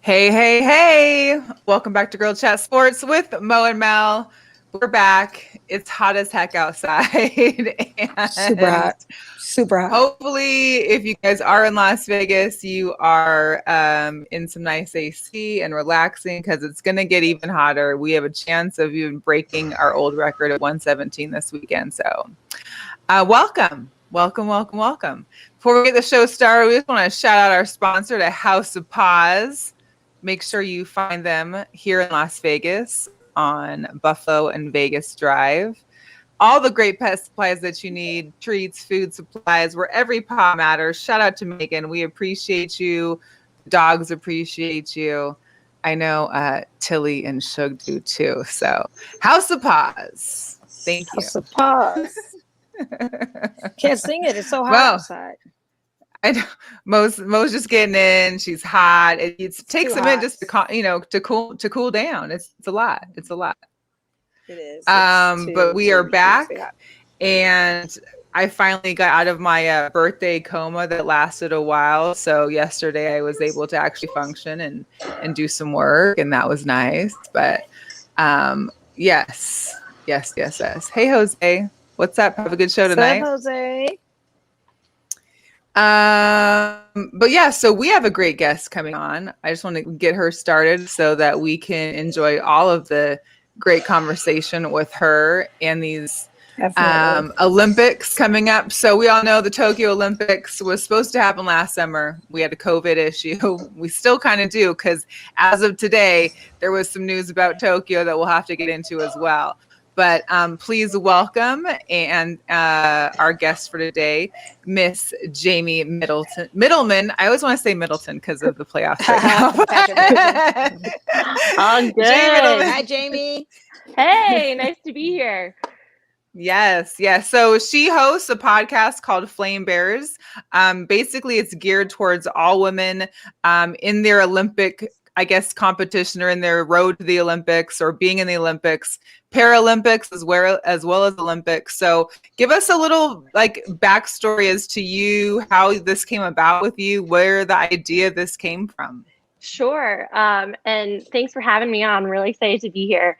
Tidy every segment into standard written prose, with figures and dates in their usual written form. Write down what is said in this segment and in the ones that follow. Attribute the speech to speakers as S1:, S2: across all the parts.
S1: Hey, hey, hey. Welcome back to Girl Chat Sports with Mo and Mel. We're back. It's hot as heck outside.
S2: Super
S1: And
S2: hot. Super hot.
S1: hopefully, if you guys are in Las Vegas, you are in some nice AC and relaxing because it's going to get even hotter. We have a chance of even breaking our old record of 117 this weekend. So welcome. Before we get the show started, we just want to shout out our sponsor, the House of Paws. Make sure you find them here in Las Vegas on Buffalo and Vegas Drive. All the great pet supplies that you need, treats, food supplies, where every paw matters. Shout out to Megan. We appreciate you. Dogs appreciate you. I know Tilly and Shug do too. So House of Paws. Thank you.
S2: House of Paws. Can't sing it. It's so hot outside.
S1: I know. Mo's just getting in. She's hot. It takes a minute just to cool down. It's a lot. It's a lot.
S2: It is.
S1: But we are back, and I finally got out of my birthday coma that lasted a while. So yesterday I was able to actually function and do some work, and that was nice. But yes. Hey, Jose, what's up? Have a good show tonight.
S2: What's up, Jose?
S1: But yeah, so we have a great guest coming on. I just want to get her started so that we can enjoy all of the great conversation with her and these Olympics coming up. So we all know the Tokyo Olympics was supposed to happen last summer. We had a COVID issue. We still kind of do, because as of today, there was some news about Tokyo that we'll have to get into as well. But please welcome and our guest for today, Miss Jamie Mittelman. I always want to say Middleton because of the playoffs right now.
S3: I'm good.
S2: Hi, Jamie.
S3: Hey, nice to be here.
S1: Yes. So she hosts a podcast called Flame Bears. Basically, it's geared towards all women in their Olympic, I guess, competition or in their road to the Olympics or being in the Olympics, Paralympics as well as Olympics. So give us a little backstory as to you, how this came about with you, where the idea of this came from.
S3: Sure. And thanks for having me on. I'm really excited to be here.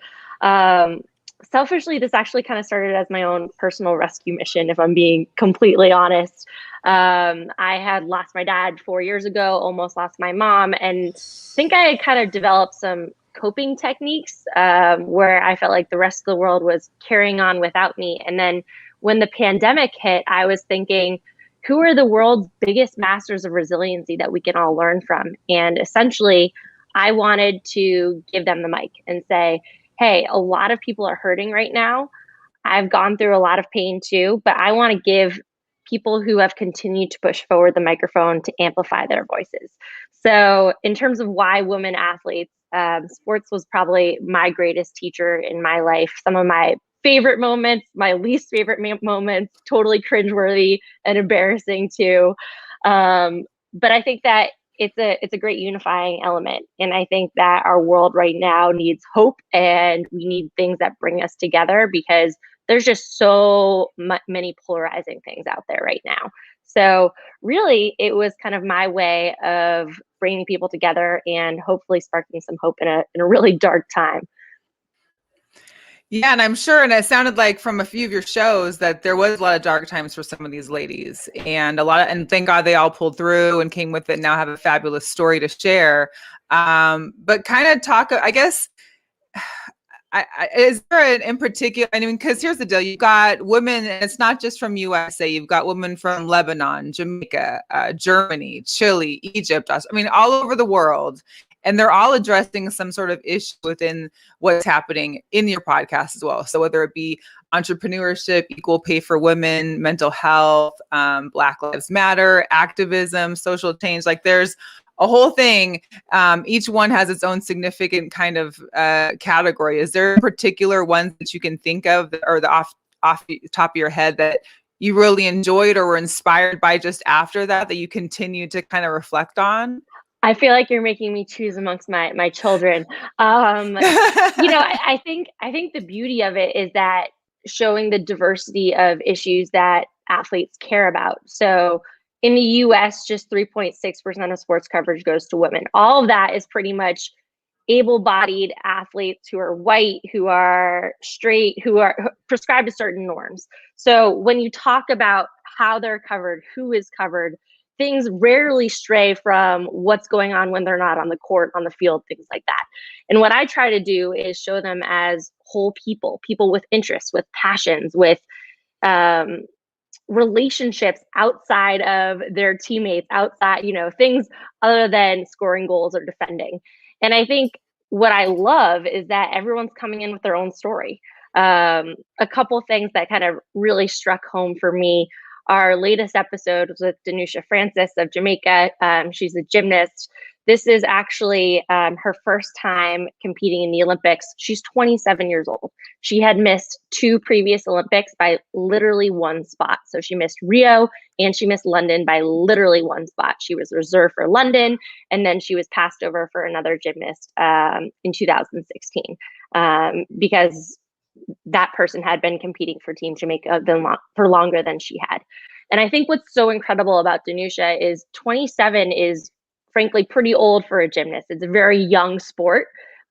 S3: Selfishly, this actually kind of started as my own personal rescue mission, if I'm being completely honest. I had lost my dad 4 years ago, almost lost my mom, and think I had kind of developed some coping techniques where I felt like the rest of the world was carrying on without me. And then when the pandemic hit, I was thinking, who are the world's biggest masters of resiliency that we can all learn from? And essentially, I wanted to give them the mic and say, hey, a lot of people are hurting right now. I've gone through a lot of pain too, but I want to give people who have continued to push forward the microphone to amplify their voices. So in terms of why women athletes, sports was probably my greatest teacher in my life. Some of my favorite moments, my least favorite moments, totally cringeworthy and embarrassing too. But I think that it's a great unifying element. And I think that our world right now needs hope, and we need things that bring us together because there's just so many polarizing things out there right now. So really, it was kind of my way of bringing people together and hopefully sparking some hope in a really dark time.
S1: Yeah, and I'm sure, and it sounded like from a few of your shows that there was a lot of dark times for some of these ladies, and and thank God they all pulled through and came with it. Now have a fabulous story to share. But kind of talk, I guess. Is there in particular? I mean, because here's the deal: you've got women, and it's not just from USA. You've got women from Lebanon, Jamaica, Germany, Chile, Egypt. I mean, all over the world. And they're all addressing some sort of issue within what's happening in your podcast as well. So whether it be entrepreneurship, equal pay for women, mental health, Black Lives Matter, activism, social change, like there's a whole thing. Each one has its own significant kind of category. Is there particular ones that you can think of or the off the top of your head that you really enjoyed or were inspired by just after that you continue to kind of reflect on?
S3: I feel like you're making me choose amongst my children. I think the beauty of it is that showing the diversity of issues that athletes care about. So in the US, just 3.6% of sports coverage goes to women. All of that is pretty much able-bodied athletes who are white, who are straight, who are prescribed to certain norms. So when you talk about how they're covered, who is covered, things rarely stray from what's going on when they're not on the court, on the field, things like that. And what I try to do is show them as whole people, people with interests, with passions, with relationships outside of their teammates, outside, things other than scoring goals or defending. And I think what I love is that everyone's coming in with their own story. A couple things that kind of really struck home for me. Our latest episode was with Danisha Francis of Jamaica. She's a gymnast. This is actually her first time competing in the Olympics. She's 27 years old. She had missed 2 previous Olympics by literally 1 spot. So she missed Rio and she missed London by literally 1 spot. She was reserved for London, and then she was passed over for another gymnast in 2016 because that person had been competing for Team Jamaica for longer than she had. And I think what's so incredible about Danisha is 27 is frankly pretty old for a gymnast. It's a very young sport,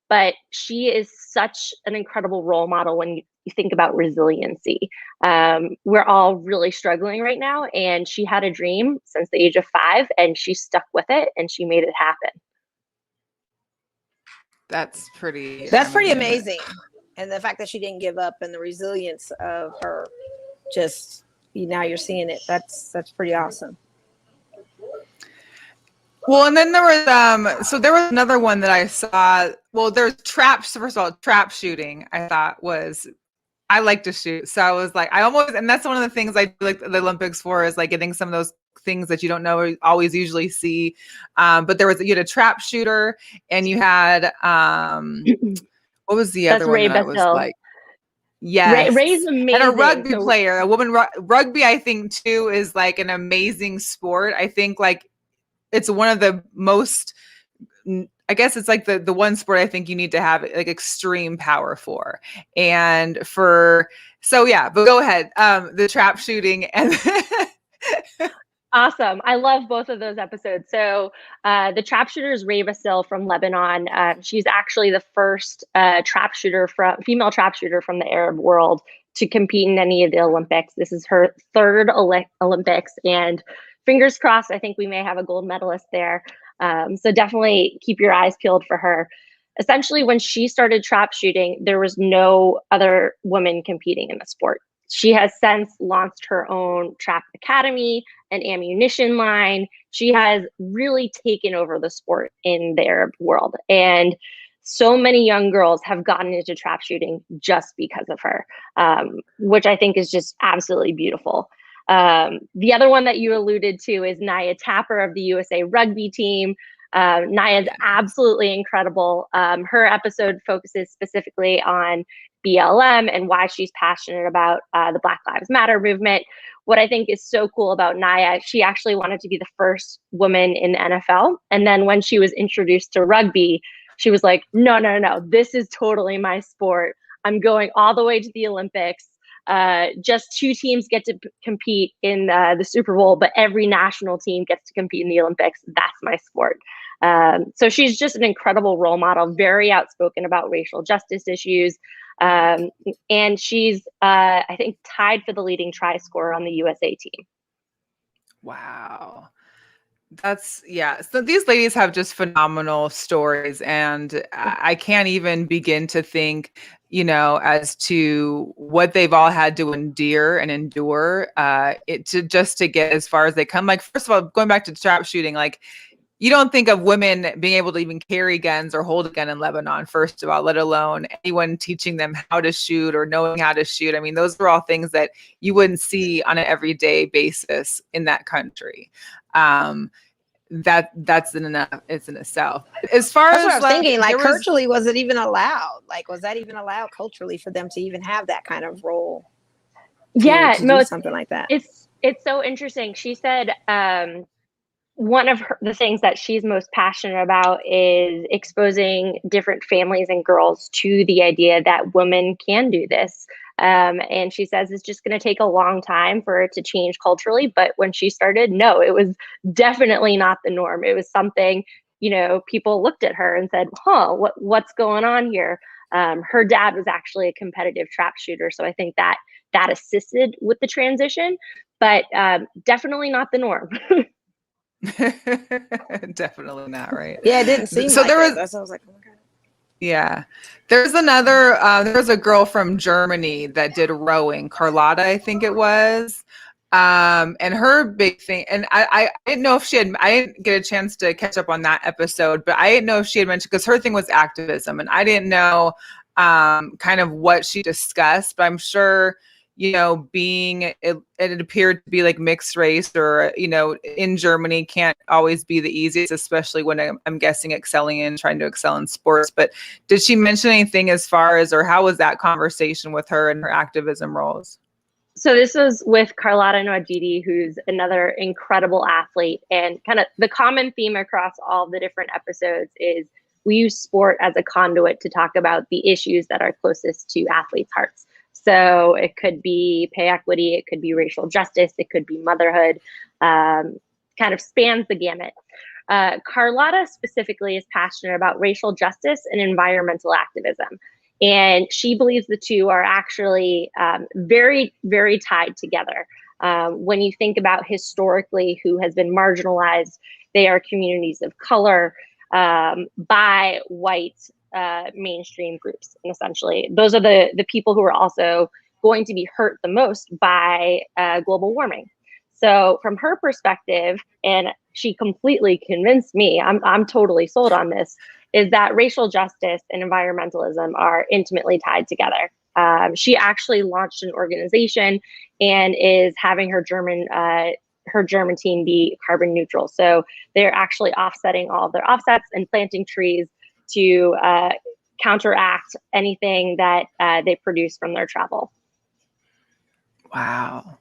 S3: but she is such an incredible role model when you think about resiliency. We're all really struggling right now, and she had a dream since the age of 5, and she stuck with it, and she made it happen.
S1: That's pretty
S2: amazing. And the fact that she didn't give up and the resilience of her, just now you're seeing it. That's pretty awesome.
S1: Well, and then there was there was another one that I saw. Well, there's traps. First of all, trap shooting. I thought I like to shoot, so I was like, and that's one of the things I do like the Olympics for, is like getting some of those things that you don't know or always usually see. But you had a trap shooter, and you had what was the other one that I was like? Yes.
S3: Ray's amazing.
S1: And a rugby player, a woman rugby, I think too, is like an amazing sport. I think like it's one of the most, I guess it's like the one sport I think you need to have like extreme power for. And but go ahead. The trap shooting and
S3: Awesome. I love both of those episodes. So the trap shooter is Ray Vassil from Lebanon. She's actually the first female trap shooter from the Arab world to compete in any of the Olympics. This is her 3rd Olympics, and fingers crossed, I think we may have a gold medalist there. So definitely keep your eyes peeled for her. Essentially, when she started trap shooting, there was no other woman competing in the sport. She has since launched her own trap academy, an ammunition line. She has really taken over the sport in the Arab world. And so many young girls have gotten into trap shooting just because of her, which I think is just absolutely beautiful. The other one that you alluded to is Naya Tapper of the USA Rugby team. Naya is absolutely incredible. Her episode focuses specifically on BLM and why she's passionate about the Black Lives Matter movement. What I think is so cool about Naya, she actually wanted to be the first woman in the NFL. And then when she was introduced to rugby, she was like, no, this is totally my sport. I'm going all the way to the Olympics. Just 2 teams get to compete in the Super Bowl, but every national team gets to compete in the Olympics. That's my sport. So she's just an incredible role model, very outspoken about racial justice issues. And she's, I think, tied for the leading try scorer on the USA team.
S1: Wow. So these ladies have just phenomenal stories, and I can't even begin to think, as to what they've all had to endure to get as far as they come. Like, first of all, going back to trap shooting, like, you don't think of women being able to even carry guns or hold a gun in Lebanon, first of all, let alone anyone teaching them how to shoot or knowing how to shoot. I mean, those are all things that you wouldn't see on an everyday basis in that country. That's it's in itself. As far
S2: that's
S1: as
S2: what I was thinking, like culturally, was it even allowed? Like, was that even allowed culturally for them to even have that kind of role?
S3: Yeah,
S2: to do something like that.
S3: It's so interesting. She said, one of the things that she's most passionate about is exposing different families and girls to the idea that women can do this. And she says it's just going to take a long time for it to change culturally. But when she started, no, it was definitely not the norm. It was something, you know, people looked at her and said, huh, what's going on here? Her dad was actually a competitive trap shooter. So I think that assisted with the transition, but definitely not the norm.
S1: Definitely not, right?
S2: Yeah, it didn't seem
S1: So
S2: like
S1: there
S2: it.
S1: was,
S2: That's what I was like, oh my God.
S1: yeah, there's another, there was a girl from Germany that did rowing, Carlotta, I think it was. And her big thing, and I didn't know if I didn't get a chance to catch up on that episode, but I didn't know if she had mentioned, because her thing was activism, and I didn't know kind of what she discussed, but I'm sure, you know, it appeared to be like mixed race, or, you know, in Germany can't always be the easiest, especially when I'm guessing trying to excel in sports. But did she mention anything as far as, or how was that conversation with her and her activism roles?
S3: So this was with Carlotta Norditi, who's another incredible athlete. And kind of the common theme across all the different episodes is we use sport as a conduit to talk about the issues that are closest to athletes' hearts. So it could be pay equity, it could be racial justice, it could be motherhood, kind of spans the gamut. Carlotta specifically is passionate about racial justice and environmental activism. And she believes the two are actually very, very tied together. When you think about historically who has been marginalized, they are communities of color by white mainstream groups. And essentially, those are the people who are also going to be hurt the most by global warming. So from her perspective, and she completely convinced me, I'm totally sold on this, is that racial justice and environmentalism are intimately tied together. She actually launched an organization and is having her German team be carbon neutral. So they're actually offsetting all of their offsets and planting trees to counteract anything that they produce from their travel.
S1: Wow.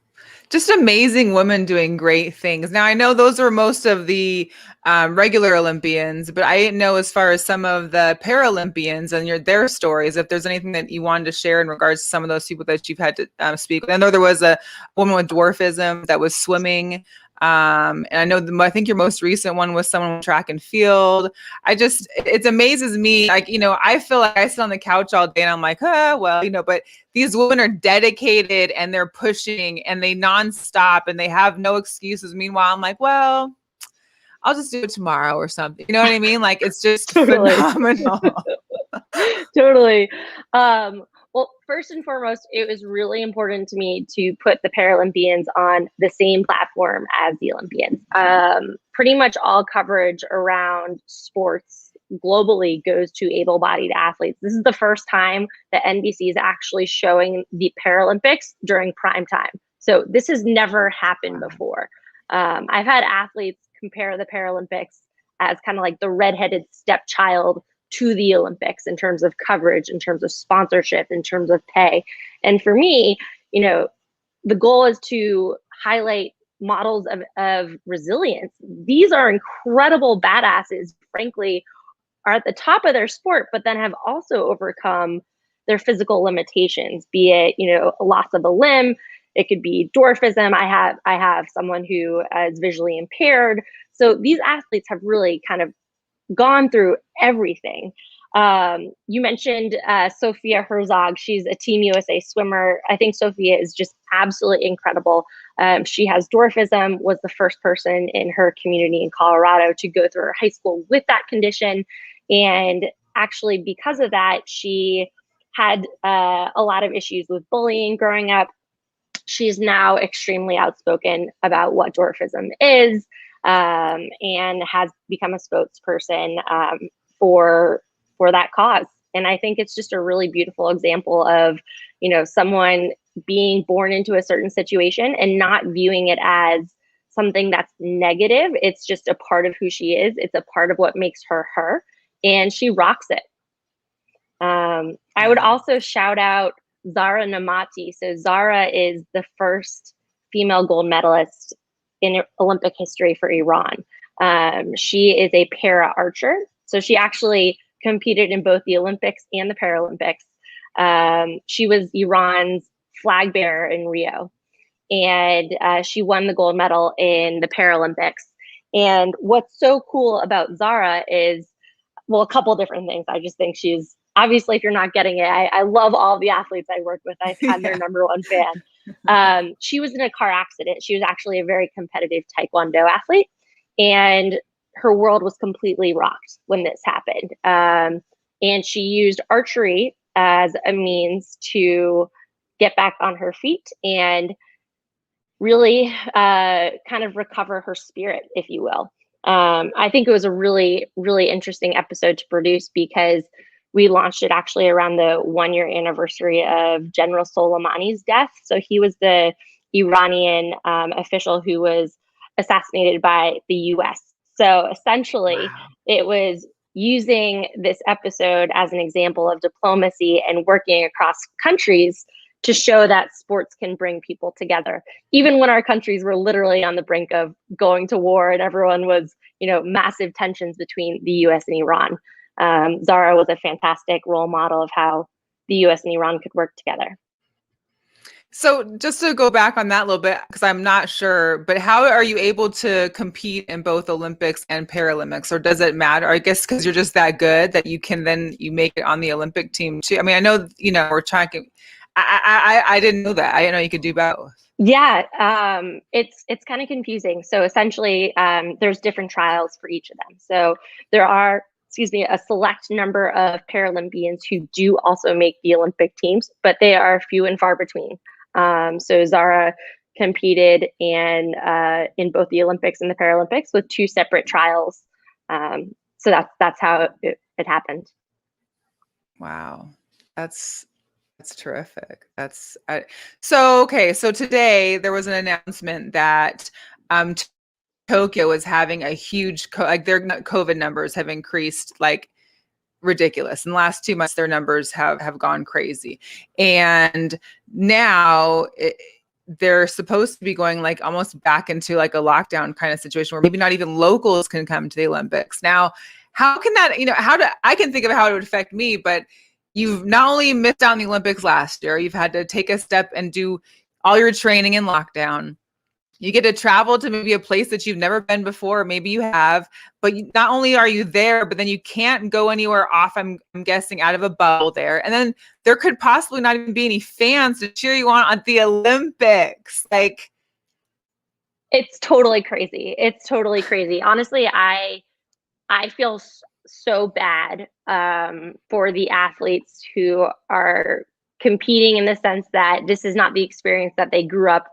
S1: Just amazing women doing great things. Now, I know those are most of the regular Olympians, but I didn't know, as far as some of the Paralympians and their stories, if there's anything that you wanted to share in regards to some of those people that you've had to speak with. I know there was a woman with dwarfism that was swimming. And I know I think your most recent one was someone with track and field. It amazes me. Like, you know, I feel like I sit on the couch all day and I'm like, well, you know, but these women are dedicated and they're pushing and they nonstop and they have no excuses. Meanwhile, I'm like, well, I'll just do it tomorrow or something. You know what I mean? Like, it's just
S3: Totally.
S1: phenomenal.
S3: Totally. Well, first and foremost, it was really important to me to put the Paralympians on the same platform as the Olympians. Pretty much all coverage around sports globally goes to able-bodied athletes. This is the first time that NBC is actually showing the Paralympics during prime time. So this has never happened before. I've had athletes compare the Paralympics as kind of like the redheaded stepchild to the Olympics in terms of coverage, in terms of sponsorship, in terms of pay. And for me, you know, the goal is to highlight models of resilience. These are incredible badasses, frankly, are at the top of their sport, but then have also overcome their physical limitations, be it, you know, a loss of a limb. It could be dwarfism. I have someone who is visually impaired. So these athletes have really kind of gone through everything. You mentioned Sophia Herzog. She's a Team USA swimmer. I think Sophia is just absolutely incredible. She has dwarfism, was the first person in her community in Colorado to go through her high school with that condition. And actually, because of that, she had a lot of issues with bullying growing up. She's now extremely outspoken about what dwarfism is, and has become a spokesperson for that cause. And I think it's just a really beautiful example of, you know, someone being born into a certain situation and not viewing it as something that's negative. It's just a part of who she is. It's a part of what makes her her, and she rocks it. I would also shout out Zara Namati. So Zara is the first female gold medalist in Olympic history for Iran. She is a para archer. So she actually competed in both the Olympics and the Paralympics. She was Iran's flag bearer in Rio, and she won the gold medal in the Paralympics. And what's so cool about Zara is, well, a couple different things. I just think she's, obviously, if you're not getting it, I love all the athletes I work with. I'm their number one fan. She was in a car accident. She was actually a very competitive Taekwondo athlete, and her world was completely rocked when this happened. And she used archery as a means to get back on her feet and really kind of recover her spirit, if you will. I think it was a really, really interesting episode to produce because we launched it actually around the 1-year anniversary of General Soleimani's death. So he was the Iranian official who was assassinated by the US. So essentially, it was using this episode as an example of diplomacy and working across countries to show that sports can bring people together. Even when our countries were literally on the brink of going to war and everyone was, massive tensions between the US and Iran. Zara was a fantastic role model of how the US and Iran could work together.
S1: So just to go back on that a little bit, because I'm not sure, but how are you able to compete in both Olympics and Paralympics, or does it matter? I guess because you're just that good that you can you make it on the Olympic team too. I mean, I know, we're trying to, I didn't know that. I didn't know you could do both.
S3: Yeah, it's kind of confusing. So essentially, there's different trials for each of them. So there are, a select number of Paralympians who do also make the Olympic teams, but they are few and far between. So Zara competed in both the Olympics and the Paralympics with 2 separate trials. So that's how it happened.
S1: Wow, that's terrific. So today there was an announcement that Tokyo is having a huge their COVID numbers have increased like ridiculous. In the last 2 months, their numbers have gone crazy, and now they're supposed to be going like almost back into like a lockdown kind of situation where maybe not even locals can come to the Olympics. Now, how can that, I can think of how it would affect me, but you've not only missed out on the Olympics last year, you've had to take a step and do all your training in lockdown. You get to travel to maybe a place that you've never been before. Maybe you have, but not only are you there, but then you can't go anywhere off, I'm guessing, out of a bubble there. And then there could possibly not even be any fans to cheer you on at the Olympics. Like,
S3: it's totally crazy. It's totally crazy. Honestly, I feel so bad for the athletes who are competing in the sense that this is not the experience that they grew up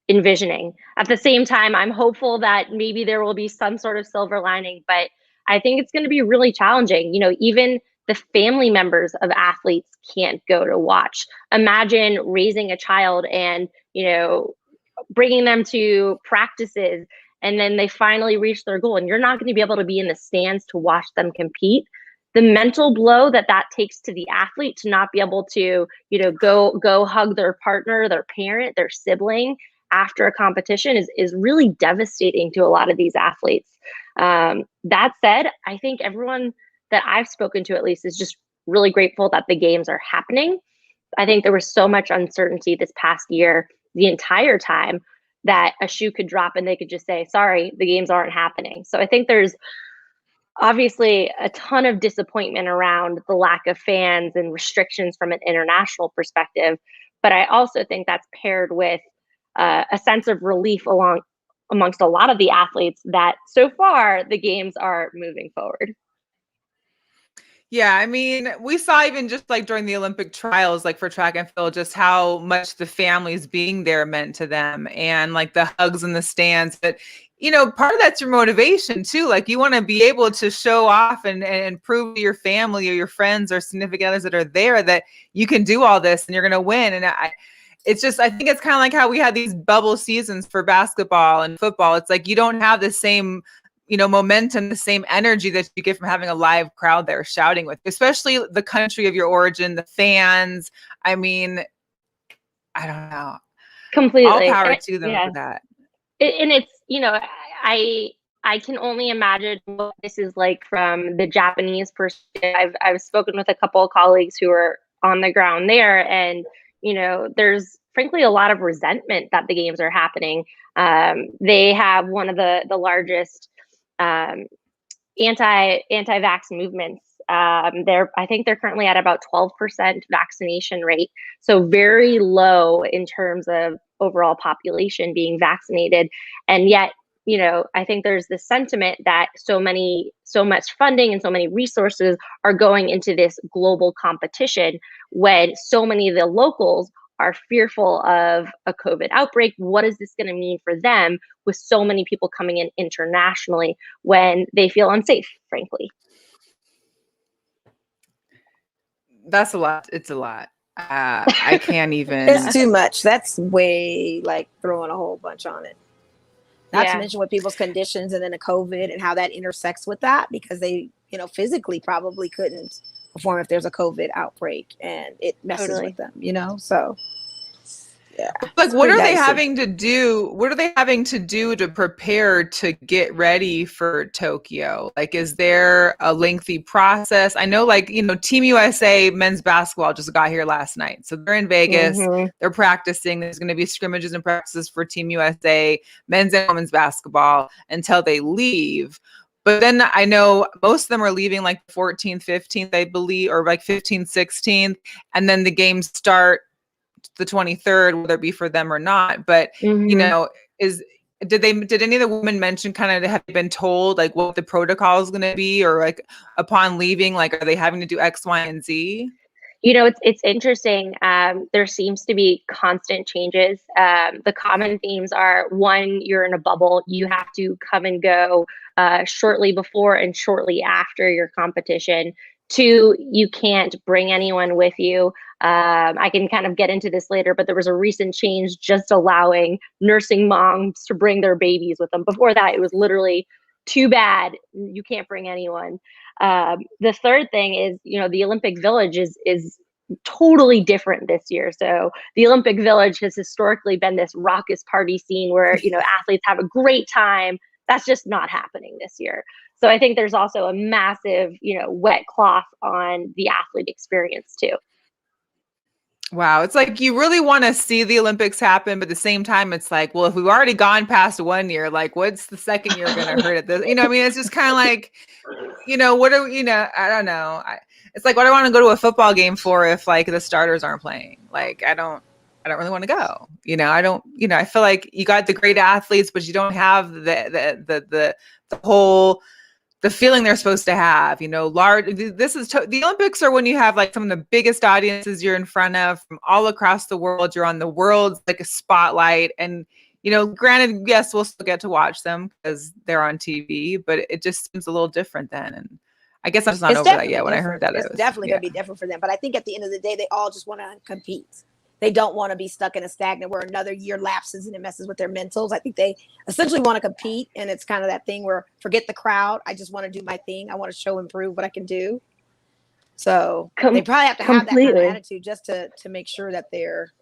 S3: envisioning. At the same time, I'm hopeful that maybe there will be some sort of silver lining, but I think it's going to be really challenging. Even the family members of athletes can't go to watch. Imagine raising a child and, bringing them to practices, and then they finally reach their goal and you're not going to be able to be in the stands to watch them compete. The mental blow that takes to the athlete to not be able to, go hug their partner, their parent, their sibling after a competition is really devastating to a lot of these athletes. That said, I think everyone that I've spoken to, at least, is just really grateful that the games are happening. I think there was so much uncertainty this past year, the entire time, that a shoe could drop and they could just say, sorry, the games aren't happening. So I think there's obviously a ton of disappointment around the lack of fans and restrictions from an international perspective. But I also think that's paired with a sense of relief amongst a lot of the athletes that so far the games are moving forward.
S1: Yeah, I mean, we saw even just like during the Olympic trials, like for track and field, just how much the families being there meant to them, and like the hugs in the stands. But, part of that's your motivation too. Like you want to be able to show off and prove to your family or your friends or significant others that are there that you can do all this and you're going to win. And I think it's kind of like how we had these bubble seasons for basketball and football. It's like you don't have the same momentum, the same energy that you get from having a live crowd there shouting with, especially the country of your origin, the fans. I mean, I don't know.
S3: Completely.
S1: All power to them for that.
S3: And it's, I can only imagine what this is like from the Japanese perspective. I've spoken with a couple of colleagues who are on the ground there, and there's frankly a lot of resentment that the games are happening. They have one of the largest um, anti-vax movements. I think they're currently at about 12% vaccination rate, so very low in terms of overall population being vaccinated, and yet I think there's this sentiment that so much funding and so many resources are going into this global competition when so many of the locals are fearful of a COVID outbreak. What is this going to mean for them with so many people coming in internationally when they feel unsafe, frankly?
S1: That's a lot. It's a lot. I can't even.
S2: It's too much. That's way like throwing a whole bunch on it. Not to mention what people's conditions and then the COVID and how that intersects with that, because they, physically probably couldn't perform if there's a COVID outbreak and it messes with them, so. Yeah.
S1: Like, what are they having to do? What are they having to do to prepare to get ready for Tokyo? Like, is there a lengthy process? I know, Team USA men's basketball just got here last night. So they're in Vegas. Mm-hmm. They're practicing. There's going to be scrimmages and practices for Team USA, men's and women's basketball until they leave. But then I know most of them are leaving like 14th, 15th, I believe, or like 15th, 16th. And then the games start the 23rd, whether it be for them or not. But did any of the women mention kind of, have they been told like what the protocol is going to be, or like upon leaving, like are they having to do X, Y, and Z?
S3: It's interesting. There seems to be constant changes. The common themes are: one, you're in a bubble. You have to come and go shortly before and shortly after your competition. Two, you can't bring anyone with you. I can kind of get into this later, but there was a recent change just allowing nursing moms to bring their babies with them. Before that, it was literally too bad. You can't bring anyone. The third thing is, the Olympic Village is totally different this year. So the Olympic Village has historically been this raucous party scene where, athletes have a great time. That's just not happening this year. So I think there's also a massive, wet cloth on the athlete experience too.
S1: Wow. It's like you really want to see the Olympics happen, but at the same time, it's like, well, if we've already gone past 1 year, like what's the second year going to hurt at this? It's just kind of like, what are, I don't know. It's like, what do I want to go to a football game for if like the starters aren't playing? Like, I don't really want to go. I feel like you got the great athletes, but you don't have the whole, the feeling they're supposed to have, the Olympics are when you have like some of the biggest audiences you're in front of from all across the world. You're on the world's like a spotlight, and granted, yes, we'll still get to watch them because they're on TV, but it just seems a little different then. And I guess I'm just not over that yet. When I heard that,
S2: it's definitely going to be different for them. But I think at the end of the day, they all just want to compete. They don't want to be stuck in a stagnant where another year lapses and it messes with their mentals. I think they essentially want to compete. And it's kind of that thing where forget the crowd. I just want to do my thing. I want to show and prove what I can do. So they probably have to have that kind of attitude just to make sure that they're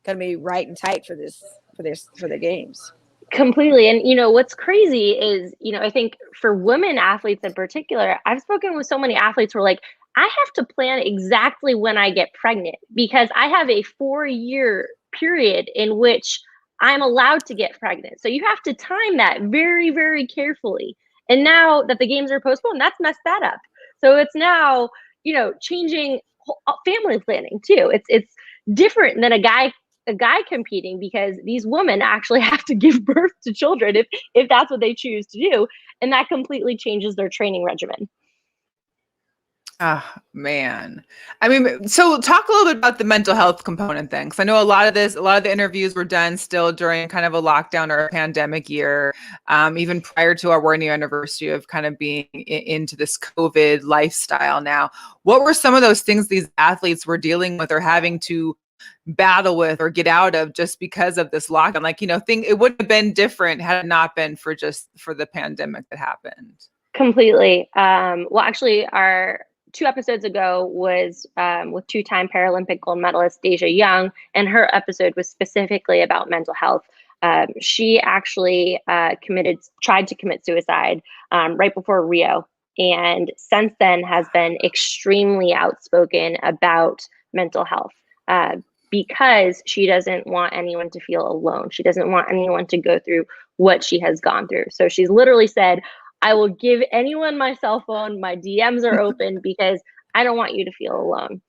S2: going to be right and tight for the games.
S3: Completely. And, what's crazy is, I think for women athletes in particular, I've spoken with so many athletes who are like, I have to plan exactly when I get pregnant because I have a 4-year period in which I'm allowed to get pregnant. So you have to time that very, very carefully. And now that the games are postponed, that's messed that up. So it's now, changing family planning too. It's different than a guy competing because these women actually have to give birth to children if that's what they choose to do. And that completely changes their training regimen.
S1: Oh, man. So talk a little bit about the mental health component then, because I know a lot of the interviews were done still during kind of a lockdown or a pandemic year, even prior to our 1 year anniversary of kind of being into this COVID lifestyle now. What were some of those things these athletes were dealing with or having to battle with or get out of just because of this lockdown? Like, it wouldn't have been different had it not been for the pandemic that happened.
S3: Completely. Well, actually, our 2 episodes ago was with 2-time Paralympic gold medalist Danisha Young, and her episode was specifically about mental health. She actually tried to commit suicide right before Rio. And since then has been extremely outspoken about mental health because she doesn't want anyone to feel alone. She doesn't want anyone to go through what she has gone through. So she's literally said, I will give anyone my cell phone. My DMs are open because I don't want you to feel alone.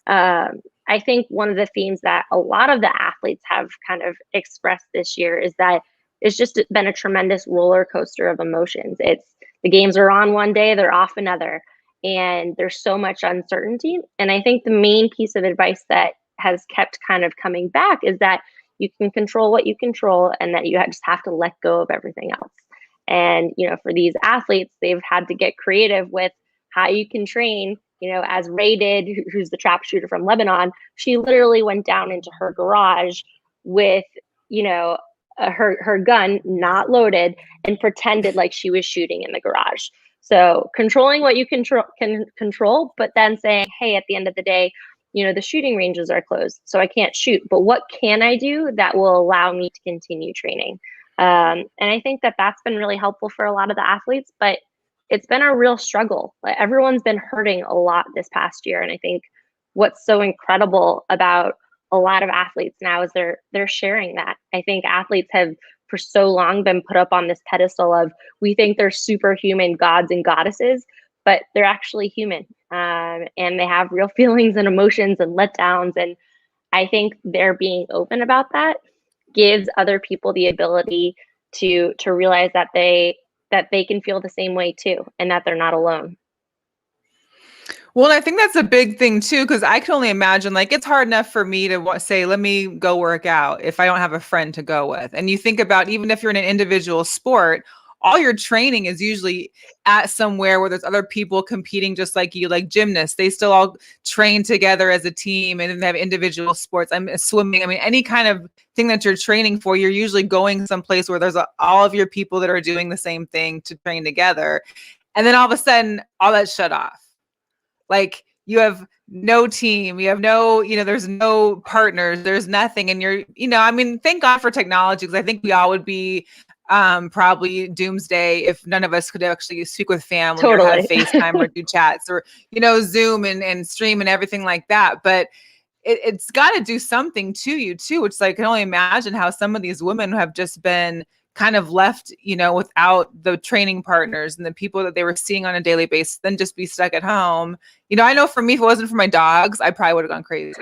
S3: I think one of the themes that a lot of the athletes have kind of expressed this year is that it's just been a tremendous roller coaster of emotions. The games are on one day, they're off another, and there's so much uncertainty. And I think the main piece of advice that has kept kind of coming back is that you can control what you control and that you just have to let go of everything else. And, for these athletes, they've had to get creative with how you can train. As Ray did, who's the trap shooter from Lebanon, she literally went down into her garage with, her gun not loaded and pretended like she was shooting in the garage. So controlling what you can control, but then saying, hey, at the end of the day, the shooting ranges are closed, so I can't shoot. But what can I do that will allow me to continue training? And I think that that's been really helpful for a lot of the athletes, but it's been a real struggle. Like, everyone's been hurting a lot this past year. And I think what's so incredible about a lot of athletes now is they're sharing that. I think athletes have for so long been put up on this pedestal of, we think they're superhuman gods and goddesses, but they're actually human. And they have real feelings and emotions and letdowns. And I think they're being open about that gives other people the ability to realize that they can feel the same way too, and that they're not alone.
S1: Well, I think that's a big thing too, because I can only imagine, like, it's hard enough for me to say, let me go work out if I don't have a friend to go with. And you think about, even if you're in an individual sport, all your training is usually at somewhere where there's other people competing just like you, like gymnasts. They still all train together as a team, and then they have individual sports. I'm swimming. I mean, any kind of thing that you're training for, you're usually going someplace where there's all of your people that are doing the same thing to train together. And then all of a sudden, all that's shut off. Like, you have no team, you have no, there's no partners, there's nothing. And you're, I mean, thank God for technology, because I think we all would be probably doomsday if none of us could actually speak with family
S3: Totally.
S1: or have FaceTime or do chats or, Zoom and stream and everything like that. But it's got to do something to you too. It's like, I can only imagine how some of these women have just been kind of left, without the training partners and the people that they were seeing on a daily basis, then just be stuck at home. I know for me, if it wasn't for my dogs, I probably would have gone crazy.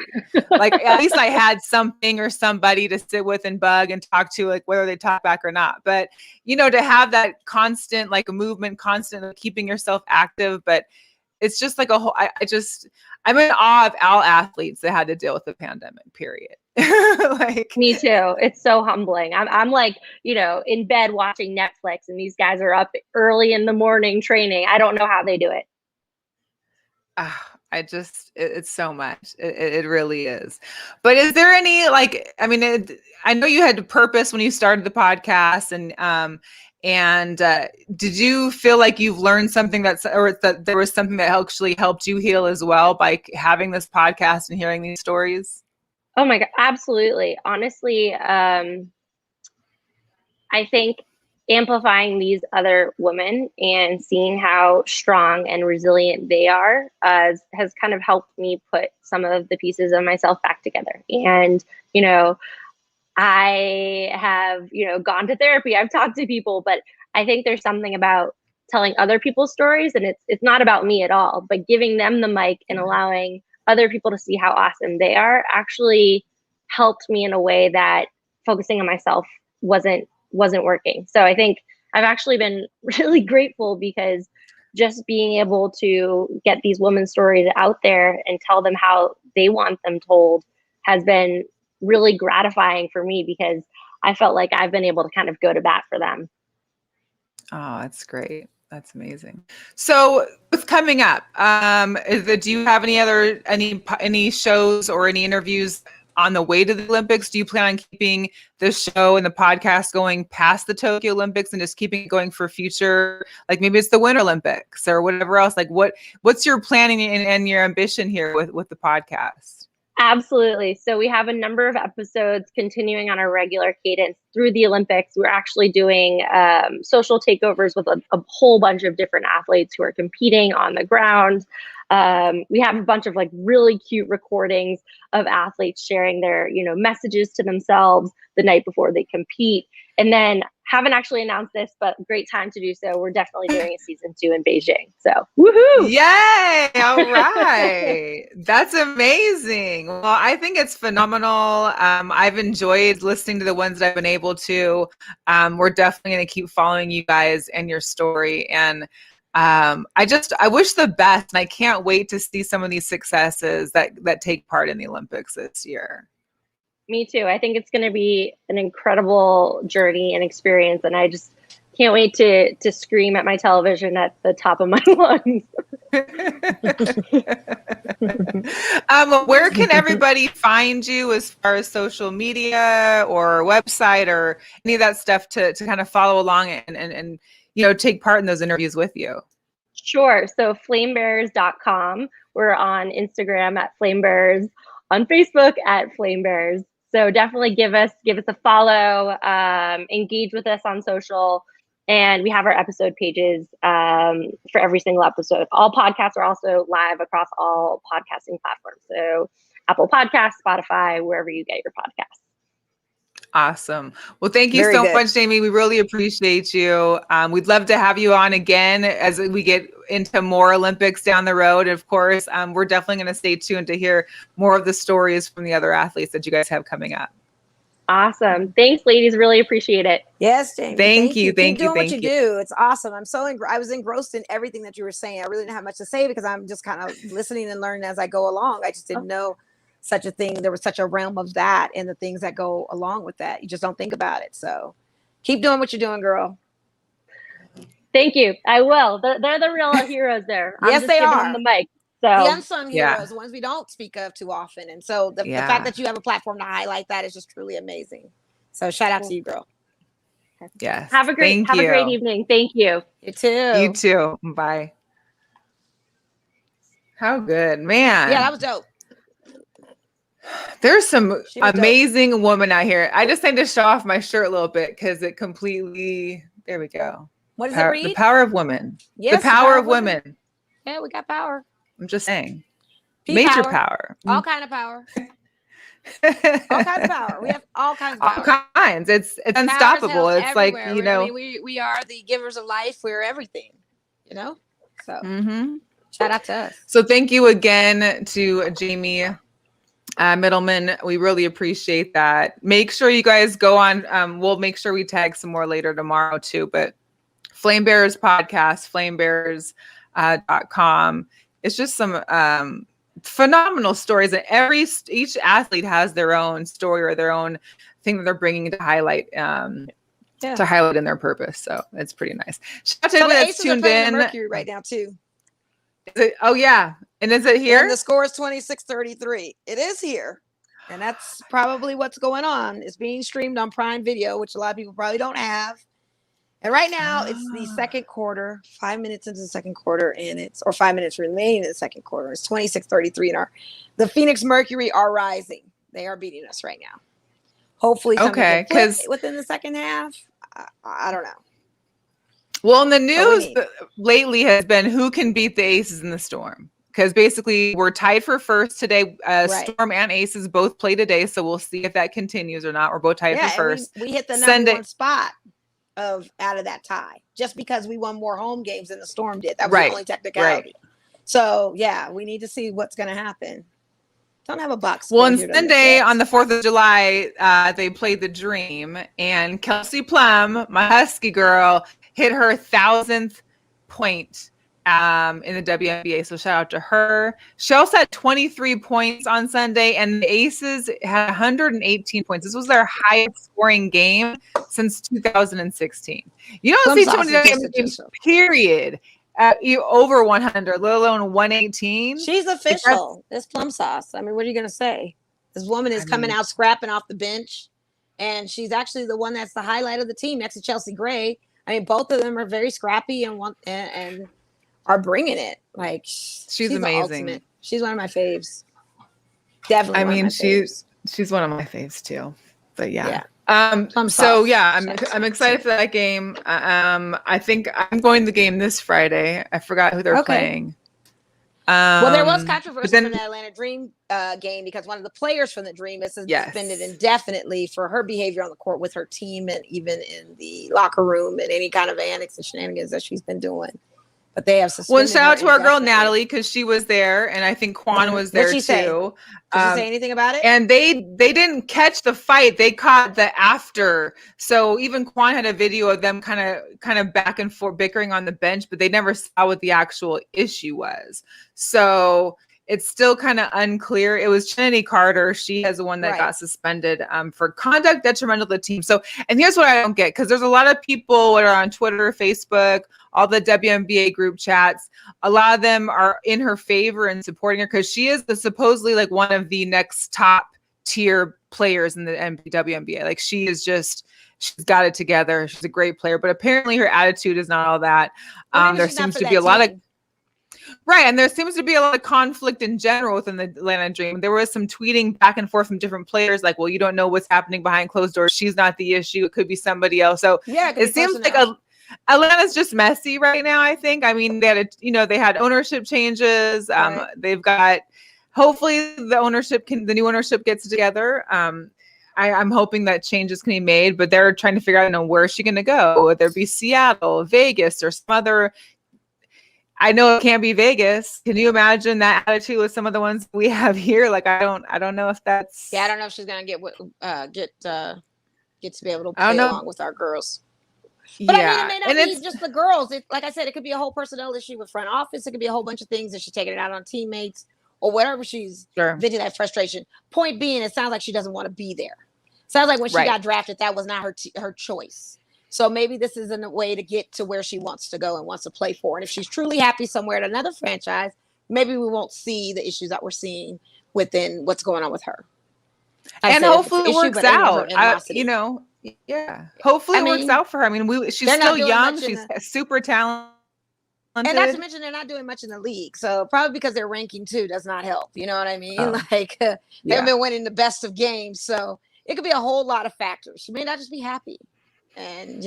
S1: Like, at least I had something or somebody to sit with and bug and talk to, like, whether they talk back or not. But, to have that constant, like, movement, constant keeping yourself active, but it's just like a whole, I'm in awe of all athletes that had to deal with the pandemic, period. Like,
S3: me too. It's so humbling. I'm like, in bed watching Netflix, and these guys are up early in the morning training. I don't know how they do it.
S1: It's so much. It really is. But is there any, like, I mean, I know you had purpose when you started the podcast, and did you feel like you've learned something or that there was something that actually helped you heal as well by having this podcast and hearing these stories?
S3: Oh my God, absolutely. Honestly, I think amplifying these other women and seeing how strong and resilient they are has kind of helped me put some of the pieces of myself back together. And, I have, gone to therapy, I've talked to people, but I think there's something about telling other people's stories, and it's not about me at all, but giving them the mic and allowing other people to see how awesome they are actually helped me in a way that focusing on myself wasn't working. So I think I've actually been really grateful, because just being able to get these women's stories out there and tell them how they want them told has been really gratifying for me, because I felt like I've been able to kind of go to bat for them.
S1: Oh, that's great. That's amazing. So, what's coming up? Do you have any shows or any interviews on the way to the Olympics? Do you plan on keeping the show and the podcast going past the Tokyo Olympics and just keeping it going for future, like maybe it's the Winter Olympics or whatever else? Like, what's your planning and your ambition here with the podcast?
S3: Absolutely. So we have a number of episodes continuing on our regular cadence through the Olympics. We're actually doing social takeovers with a whole bunch of different athletes who are competing on the ground. We have a bunch of like really cute recordings of athletes sharing their, messages to themselves the night before they compete. And then haven't actually announced this, but great time to do so. We're definitely doing a season 2 in Beijing. So woohoo!
S1: Yay! All right. That's amazing. Well, I think it's phenomenal. I've enjoyed listening to the ones that I've been able to. We're definitely going to keep following you guys and your story. And I wish the best, and I can't wait to see some of these successes that take part in the Olympics this year.
S3: Me too. I think it's going to be an incredible journey and experience, and I just can't wait to scream at my television at the top of my lungs.
S1: Where can everybody find you as far as social media or website or any of that stuff to kind of follow along and take part in those interviews with you?
S3: Sure. So flamebears.com. We're on Instagram at flamebears, on Facebook at flamebears. So definitely give us a follow, engage with us on social, and we have our episode pages for every single episode. All podcasts are also live across all podcasting platforms. So Apple Podcasts, Spotify, wherever you get your podcasts.
S1: Awesome. Well, thank you so much, Jamie. We really appreciate you. We'd love to have you on again as we get into more Olympics down the road. And of course, we're definitely going to stay tuned to hear more of the stories from the other athletes that you guys have coming up.
S3: Awesome. Thanks, ladies. Really appreciate it.
S2: Yes, Jamie.
S1: Thank you.
S2: Keep doing what you do. It's awesome. I'm so I was engrossed in everything that you were saying. I really didn't have much to say because I'm just kind of listening and learning as I go along. I just didn't know such a thing. There was such a realm of that and the things that go along with that. You just don't think about it. So keep doing what you're doing, girl.
S3: Thank you. I will. They're the real heroes there.
S2: Yes, they are.
S3: Them the mic. So
S2: the unsung heroes, the ones we don't speak of too often. And so the fact that you have a platform to highlight that is just truly amazing. So shout out to you, girl.
S1: Yes.
S3: Have a great evening. Thank you.
S2: You too.
S1: You too. Bye. How good, man.
S2: Yeah, that was dope.
S1: There's some amazing woman out here. I just need to show off my shirt a little bit because it completely, there we go.
S2: What does it read?
S1: The power of women.
S2: Yes,
S1: the power of women.
S2: Yeah, we got power.
S1: I'm just saying.
S2: Major
S1: power.
S2: All kind of power. All kinds of power. We have all kinds of power.
S1: All kinds. It's unstoppable. It's
S2: everywhere.
S1: like, you know.
S2: I mean, we are the givers of life. We're everything, you know? So shout out to us.
S1: So thank you again to Jamie Mittelman. We really appreciate that. Make sure you guys go on. We'll make sure we tag some more later tomorrow too. But Flame Bearers podcast, flamebears.com. It's just some phenomenal stories, and each athlete has their own story or their own thing that they're bringing to highlight to highlight in their purpose. So it's pretty nice. Shout out to everybody that's tuned in.
S2: Mercury right now too.
S1: Is it, oh yeah, and is it here?
S2: And the score is 26-33. It is here, and that's probably what's going on. It's being streamed on Prime Video, which a lot of people probably don't have. And right now, it's the second quarter, 5 minutes into the second quarter, and 5 minutes remaining in the second quarter. It's 26-33, and the Phoenix Mercury are rising. They are beating us right now. Hopefully, something can flip within the second half. I don't know.
S1: Well, in the news lately has been who can beat the Aces in the Storm. Because basically, we're tied for first today. Storm and Aces both play today, so we'll see if that continues or not. We're both tied for first.
S2: We hit the number one spot out of that tie just because we won more home games than the Storm did. That was the only technicality. So we need to see what's going to happen. Don't have a box.
S1: Well, on Sunday on the 4th of July, they played the Dream, and Kelsey Plum, my Husky girl, hit her 1,000th point in the WNBA. So shout out to her. She also had 23 points on Sunday, and the Aces had 118 points. This was their highest scoring game since 2016. You don't see 20 games, period, over 100, let alone 118.
S2: She's official. This Plum Sauce. I mean, what are you going to say? This woman is coming out scrapping off the bench, and she's actually the one that's the highlight of the team next to Chelsea Gray. I mean, both of them are very scrappy and are bringing it. Like she's
S1: amazing.
S2: She's one of my faves. Definitely.
S1: I
S2: one of
S1: mean,
S2: my faves.
S1: she's one of my faves too. But yeah.
S2: I'm
S1: So
S2: soft.
S1: yeah, I'm excited for that game. I think I'm going to the game this Friday. I forgot who they're playing.
S2: Well, there was
S1: But
S2: controversy
S1: then,
S2: from the Atlanta Dream game because one of the players from the Dream is suspended
S1: yes.
S2: indefinitely for her behavior on the court with her team and even in the locker room and any kind of antics and shenanigans that she's been doing. But they have suspended.
S1: Well, shout out to our girl
S2: indefinitely.
S1: Natalie because she was there, and I think Quan was there
S2: What'd she say?
S1: too.
S2: Did she say anything about it?
S1: And they didn't catch the fight; they caught the after. So even Quan had a video of them kind of back and forth bickering on the bench, but they never saw what the actual issue was. So it's still kind of unclear. It was Trinity Carter. She has the one that got suspended for conduct detrimental to the team. So, and here's what I don't get, because there's a lot of people that are on Twitter, Facebook, all the WNBA group chats. A lot of them are in her favor and supporting her because she is supposedly like one of the next top tier players in the WNBA. Like she's got it together. She's a great player, but apparently her attitude is not all that. There seems to be a lot of right. And there seems to be a lot of conflict in general within the Atlanta Dream. There was some tweeting back and forth from different players like, well, you don't know what's happening behind closed doors. She's not the issue. It could be somebody else. So yeah, it seems like Atlanta's just messy right now, I think. I mean, they had ownership changes. Right. They've got, hopefully the new ownership gets together. I'm hoping that changes can be made, but they're trying to figure out, where is she going to go? Would there be Seattle, Vegas, or some other? I know it can't be Vegas. Can you imagine that attitude with some of the ones we have here? Like, I don't know if that's.
S2: Yeah, I don't know if she's gonna get to be able to play along with our girls. But I mean, it may not be just the girls. Like I said, it could be a whole personnel issue with front office. It could be a whole bunch of things that she's taking it out on teammates or whatever she's venting that frustration. Point being, it sounds like she doesn't want to be there. Sounds like when she got drafted, that was not her choice. So maybe this isn't a way to get to where she wants to go and wants to play for. And if she's truly happy somewhere at another franchise, maybe we won't see the issues that we're seeing within what's going on with her.
S1: And hopefully it works out. Hopefully it works out for her. I mean, she's still young. She's super talented.
S2: And not to mention they're not doing much in the league. So probably because their ranking too does not help. You know what I mean? They've been winning the best of games. So it could be a whole lot of factors. She may not just be happy. And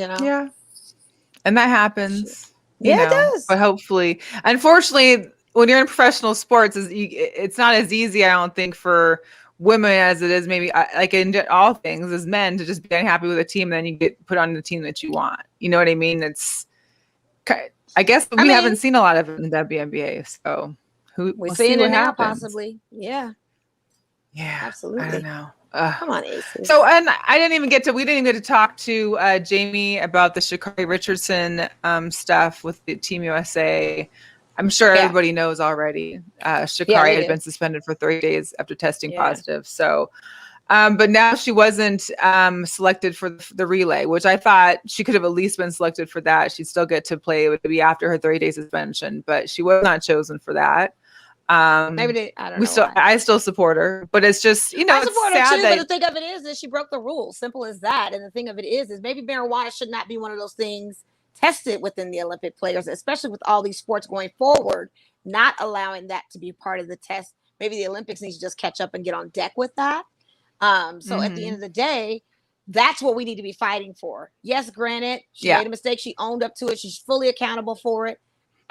S1: and that happens.
S2: It does.
S1: But hopefully, unfortunately, when you're in professional sports, it's not as easy, I don't think, for women as it is maybe like in all things as men to just be unhappy with a team, and then you get put on the team that you want. You know what I mean? It's, I guess we haven't seen a lot of it in the WNBA, so
S2: we'll see what happens. Possibly, yeah, absolutely.
S1: I don't know.
S2: Come on, Aces.
S1: So, and we didn't even get to talk to Jamie about the Sha'Carri Richardson stuff with the Team USA. I'm sure everybody knows already. Sha'Carri had been suspended for 30 days after testing positive. So, but now she wasn't selected for the relay, which I thought she could have at least been selected for that. She'd still get to play. It would be after her 30-day suspension, but she was not chosen for that.
S2: Maybe I don't know.
S1: I still support her, but it's just,
S2: I support her too. But the thing of it is that she broke the rules. Simple as that. And the thing of it is maybe marijuana should not be one of those things tested within the Olympic players, especially with all these sports going forward, not allowing that to be part of the test. Maybe the Olympics needs to just catch up and get on deck with that. So at the end of the day, that's what we need to be fighting for. Yes, granted, she made a mistake. She owned up to it. She's fully accountable for it.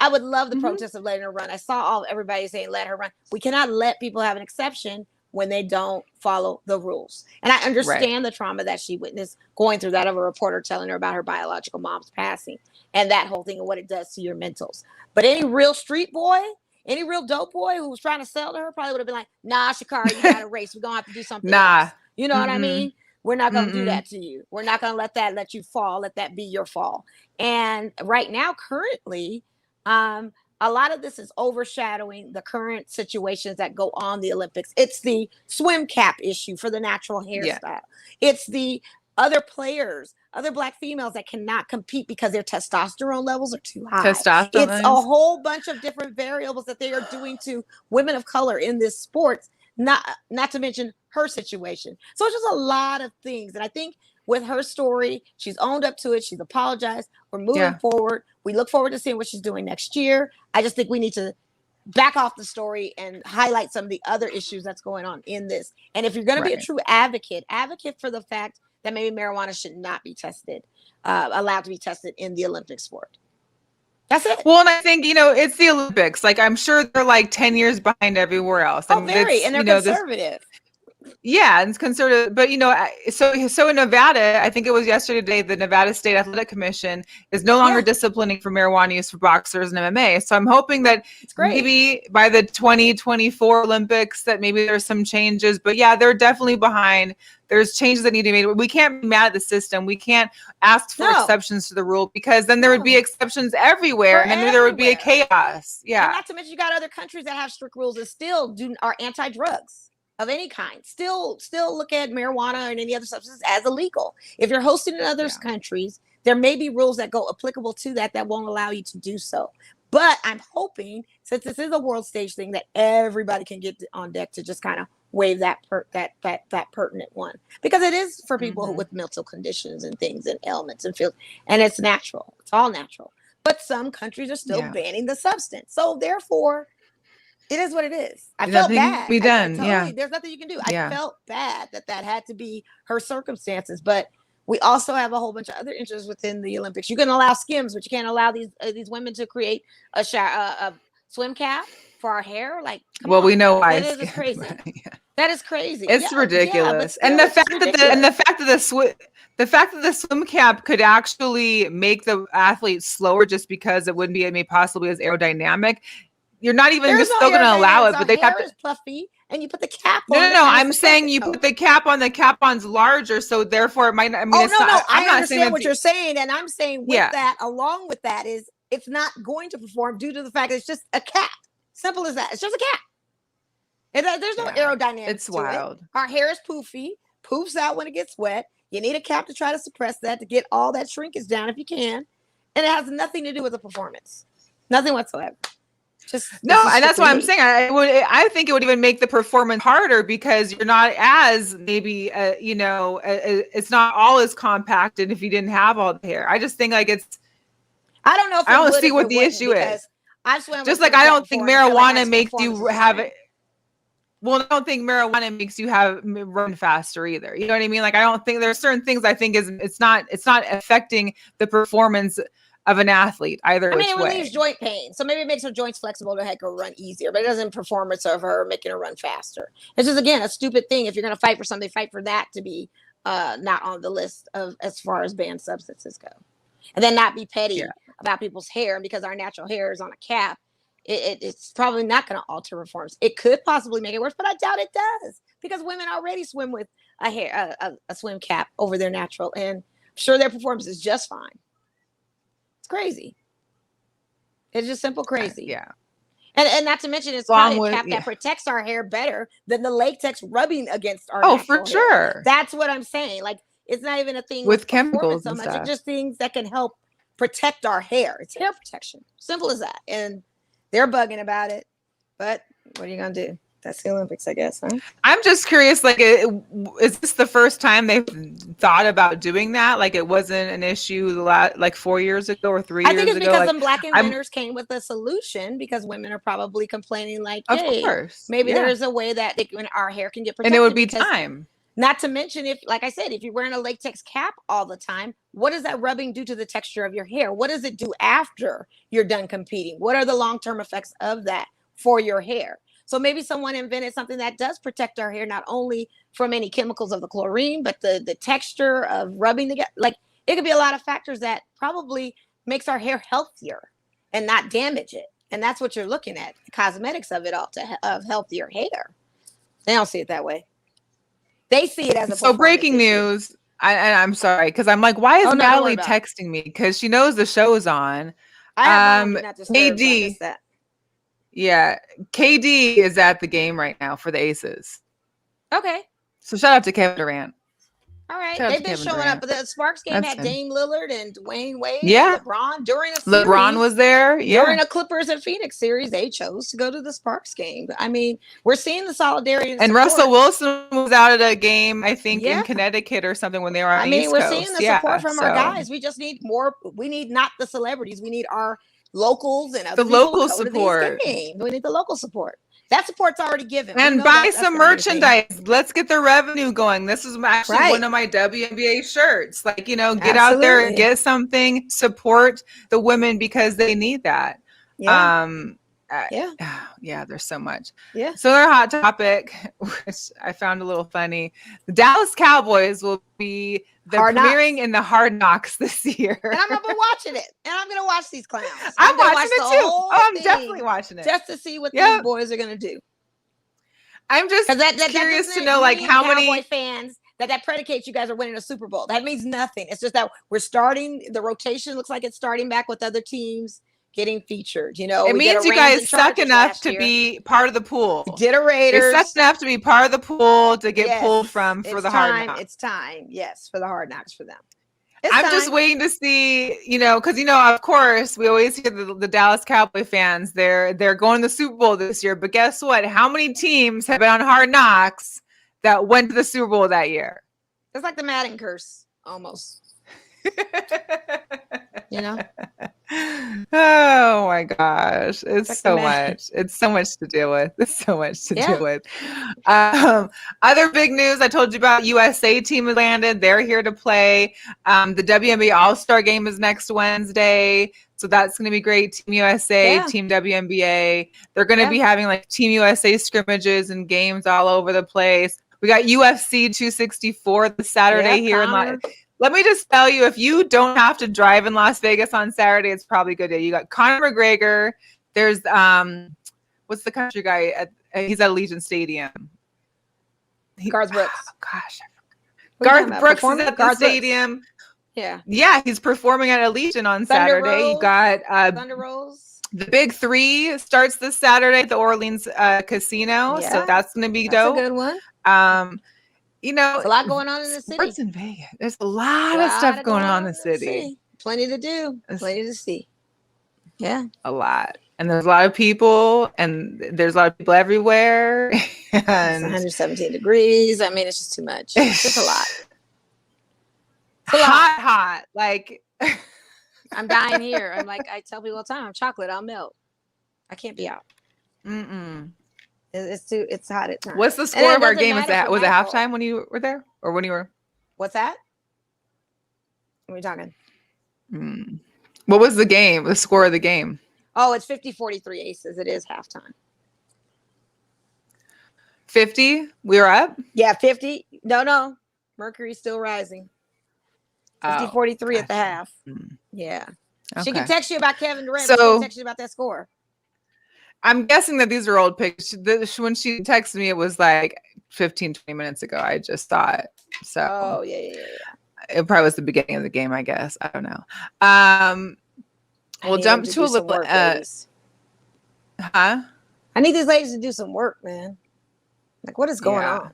S2: I would love the protest of letting her run. I saw everybody saying, let her run. We cannot let people have an exception when they don't follow the rules. And I understand the trauma that she witnessed going through that of a reporter telling her about her biological mom's passing and that whole thing and what it does to your mentals. But any real street boy, any real dope boy who was trying to sell to her probably would have been like, nah, Sha'Carri, you got to race. We're going to have to do something else. You know what I mean? We're not going to do that to you. We're not going to let you fall. Let that be your fall. And right now, currently, a lot of this is overshadowing the current situations that go on the Olympics. It's the swim cap issue for the natural hairstyle. It's the other players, other Black females that cannot compete because their testosterone levels are too high. It's a whole bunch of different variables that they are doing to women of color in this sport, not to mention her situation. So it's just a lot of things. And I think with her story, she's owned up to it. She's apologized. We're moving forward. We look forward to seeing what she's doing next year. I just think we need to back off the story and highlight some of the other issues that's going on in this. And if you're going to be a true advocate for the fact that maybe marijuana should not be tested, allowed to be tested in the Olympic sport. That's it.
S1: Well, and I think, it's the Olympics. Like, I'm sure they're like 10 years behind everywhere else.
S2: Oh, very. And they're conservative.
S1: Yeah, and it's conservative. But, so in Nevada, I think it was yesterday, the Nevada State Athletic Commission is no longer disciplining for marijuana use for boxers and MMA. So I'm hoping that maybe by the 2024 Olympics that maybe there's some changes. But yeah, they're definitely behind. There's changes that need to be made. We can't be mad at the system. We can't ask for exceptions to the rule, because then there would be exceptions everywhere, and then there would be a chaos. Yeah.
S2: And not to mention, you got other countries that have strict rules that still are anti-drugs of any kind. Still look at marijuana and any other substance as illegal. If you're hosting in other countries, there may be rules that go applicable to that won't allow you to do so. But I'm hoping, since this is a world stage thing, that everybody can get on deck to just kind of waive that pertinent one, because it is for people with mental conditions and things and ailments and feels, and it's natural. It's all natural. But some countries are still banning the substance. So therefore, it is what it is. I felt bad.
S1: Be done.
S2: There's nothing you can do. I felt bad that had to be her circumstances, but we also have a whole bunch of other interests within the Olympics. You can allow skims, but you can't allow these women to create a swim cap for our hair. Like,
S1: we know why.
S2: That is crazy. That is crazy.
S1: It's ridiculous. And the fact that the swim cap could actually make the athlete slower just because it wouldn't be possibly as aerodynamic. You're not even still going to allow it, but they have to.
S2: Fluffy, and you put the cap on.
S1: No. I'm saying you put the cap on. The cap on's larger, so therefore it might not. I mean,
S2: I understand what you're saying, and I'm saying that, along with that, is it's not going to perform due to the fact that it's just a cap. Simple as that. It's just a cap. There's no aerodynamics.
S1: It's wild.
S2: Our hair is poofy, poofs out when it gets wet. You need a cap to try to suppress that, to get all that shrinkage down if you can, and it has nothing to do with the performance. Nothing whatsoever. And
S1: that's why I'm saying I think it would even make the performance harder, because you're not as it's not all as compacted if you didn't have all the hair. I just think like it's.
S2: I don't know if
S1: I don't see what the issue is.
S2: I swam
S1: just like I don't think marijuana makes you have it. Well, I don't think marijuana makes you run faster either. You know what I mean? Like, I don't think there's certain things I think it's not affecting the performance of an athlete either.
S2: I mean, it relieves joint pain, so maybe it makes her joints flexible to make her run easier, but it doesn't performance of her making her run faster. It's just, again, a stupid thing. If you're going to fight for something, fight for that to be not on the list of as far as banned substances go, and then not be petty about people's hair. And because our natural hair is on a cap, it's probably not going to alter performance. It could possibly make it worse, but I doubt it does, because women already swim with a swim cap over their natural, and I'm sure their performance is just fine. It's crazy. It's just simple crazy.
S1: Yeah.
S2: And not to mention, it's probably a cap that protects our hair better than the latex rubbing against our natural
S1: for sure
S2: hair. That's what I'm saying. Like, it's not even a thing
S1: with chemicals
S2: so much.
S1: Stuff.
S2: It's just things that can help protect our hair. It's hair protection. Simple as that. And they're bugging about it. But what are you gonna do? That's the Olympics, I guess, huh?
S1: I'm just curious, like, is this the first time they've thought about doing that? Like, it wasn't an issue like 4 years ago or 3 years ago?
S2: I think it's because some Black winners came with a solution, because women are probably complaining like, hey,
S1: of course.
S2: Maybe there's a way that our hair can get protected.
S1: And it would be time.
S2: Not to mention, if, like I said, if you're wearing a latex cap all the time, what does that rubbing do to the texture of your hair? What does it do after you're done competing? What are the long-term effects of that for your hair? So maybe someone invented something that does protect our hair, not only from any chemicals of the chlorine, but the texture of rubbing together. Like, it could be a lot of factors that probably makes our hair healthier and not damage it. And that's what you're looking at, the cosmetics of it all, of healthier hair. They don't see it that way. They see it as a
S1: so breaking news. I'm sorry, because I'm like, why is Natalie texting me? Because she knows the show's on. KD. Yeah, KD is at the game right now for the Aces.
S2: Okay.
S1: So shout out to Kevin Durant.
S2: All right. They've been showing up. But the Sparks game had Dame Lillard and Dwayne Wade.
S1: Yeah.
S2: And LeBron during a series.
S1: LeBron was there. Yeah.
S2: During a Clippers and Phoenix series, they chose to go to the Sparks game. I mean, we're seeing the solidarity.
S1: And Russell Wilson was out at a game, I think, in Connecticut or something when they were on the East Coast.
S2: We're seeing the support from our guys. We just need more. We need not the celebrities. We need our locals and other
S1: The
S2: people
S1: local
S2: go
S1: support.
S2: to these games. We need the local support. That support's already given.
S1: And buy some merchandise. Let's get the revenue going. This is actually one of my WNBA shirts. Like, you know, get out there and get something, support the women because they need that.
S2: Yeah.
S1: Yeah, there's so much.
S2: Yeah.
S1: So their hot topic, which I found a little funny. The Dallas Cowboys will be premiering in the Hard Knocks this year.
S2: And I'm gonna be watching it. And I'm gonna watch these clowns.
S1: I'm watching it too. Oh, I'm definitely watching it.
S2: Just to see what these boys are gonna do.
S1: I'm just curious to know like how many
S2: Cowboy fans that predicates you guys are winning a Super Bowl. That means nothing. It's just that we're starting, the rotation looks like it's starting back with other teams getting featured. You know,
S1: it means you guys suck enough to be part of the pool.
S2: Did a Raiders.
S1: You're suck enough to be part of the pool to get pulled from for the Hard Knocks.
S2: It's time, yes, for the Hard Knocks for them.
S1: I'm just waiting to see, you know, because, you know, of course, we always hear the Dallas Cowboy fans, they're going to the Super Bowl this year. But guess what? How many teams have been on Hard Knocks that went to the Super Bowl that year?
S2: It's like the Madden curse, almost. You know?
S1: Oh my gosh. It's so much. It's so much to deal with. It's so much to deal with. Other big news I told you about, USA team has landed. They're here to play. The WNBA All-Star game is next Wednesday. So that's going to be great. Team USA, Team WNBA. They're going to be having like Team USA scrimmages and games all over the place. We got UFC 264 this Saturday here in Let me just tell you, if you don't have to drive in Las Vegas on Saturday, it's probably a good day. You got Conor McGregor. There's what's the country guy? He's at Allegiant Stadium.
S2: Garth Brooks.
S1: Oh, gosh, Garth Brooks is at the stadium. Yeah, he's performing at Allegiant on Saturday. You got
S2: Thunder Rose.
S1: The Big Three starts this Saturday at the Orleans Casino, so that's going to be dope.
S2: That's a good one.
S1: You know,
S2: there's a lot going on in the city.
S1: Sports in Vegas. There's a lot of stuff going on in the city.
S2: Plenty to do. Plenty to see. Yeah.
S1: A lot. And there's a lot of people, and there's a lot of people everywhere. And
S2: it's 117 degrees. I mean, it's just too much. It's just a lot.
S1: Hot. Like,
S2: I'm dying here. I'm like, I tell people all the time, I'm chocolate. I'll melt. I can't be out. It's hot at times.
S1: What's the score of our game? Was it halftime when you were there, or when you were?
S2: What's that? What are we talking?
S1: What was the game? The score of the game?
S2: Oh, it's 50-43 Aces. It is halftime.
S1: 50? We were up?
S2: Yeah, 50. No. Mercury's still rising. 50-43 at the half. Yeah. Okay. She can text you about Kevin Durant. So, she can text you about that score.
S1: I'm guessing that these are old pictures. When she texted me, it was like 15, 20 minutes ago. I just saw it. So,
S2: oh, yeah.
S1: It probably was the beginning of the game, I guess. I don't know. We'll jump to a little. I
S2: need these ladies to do some work, man. Like, what is going on?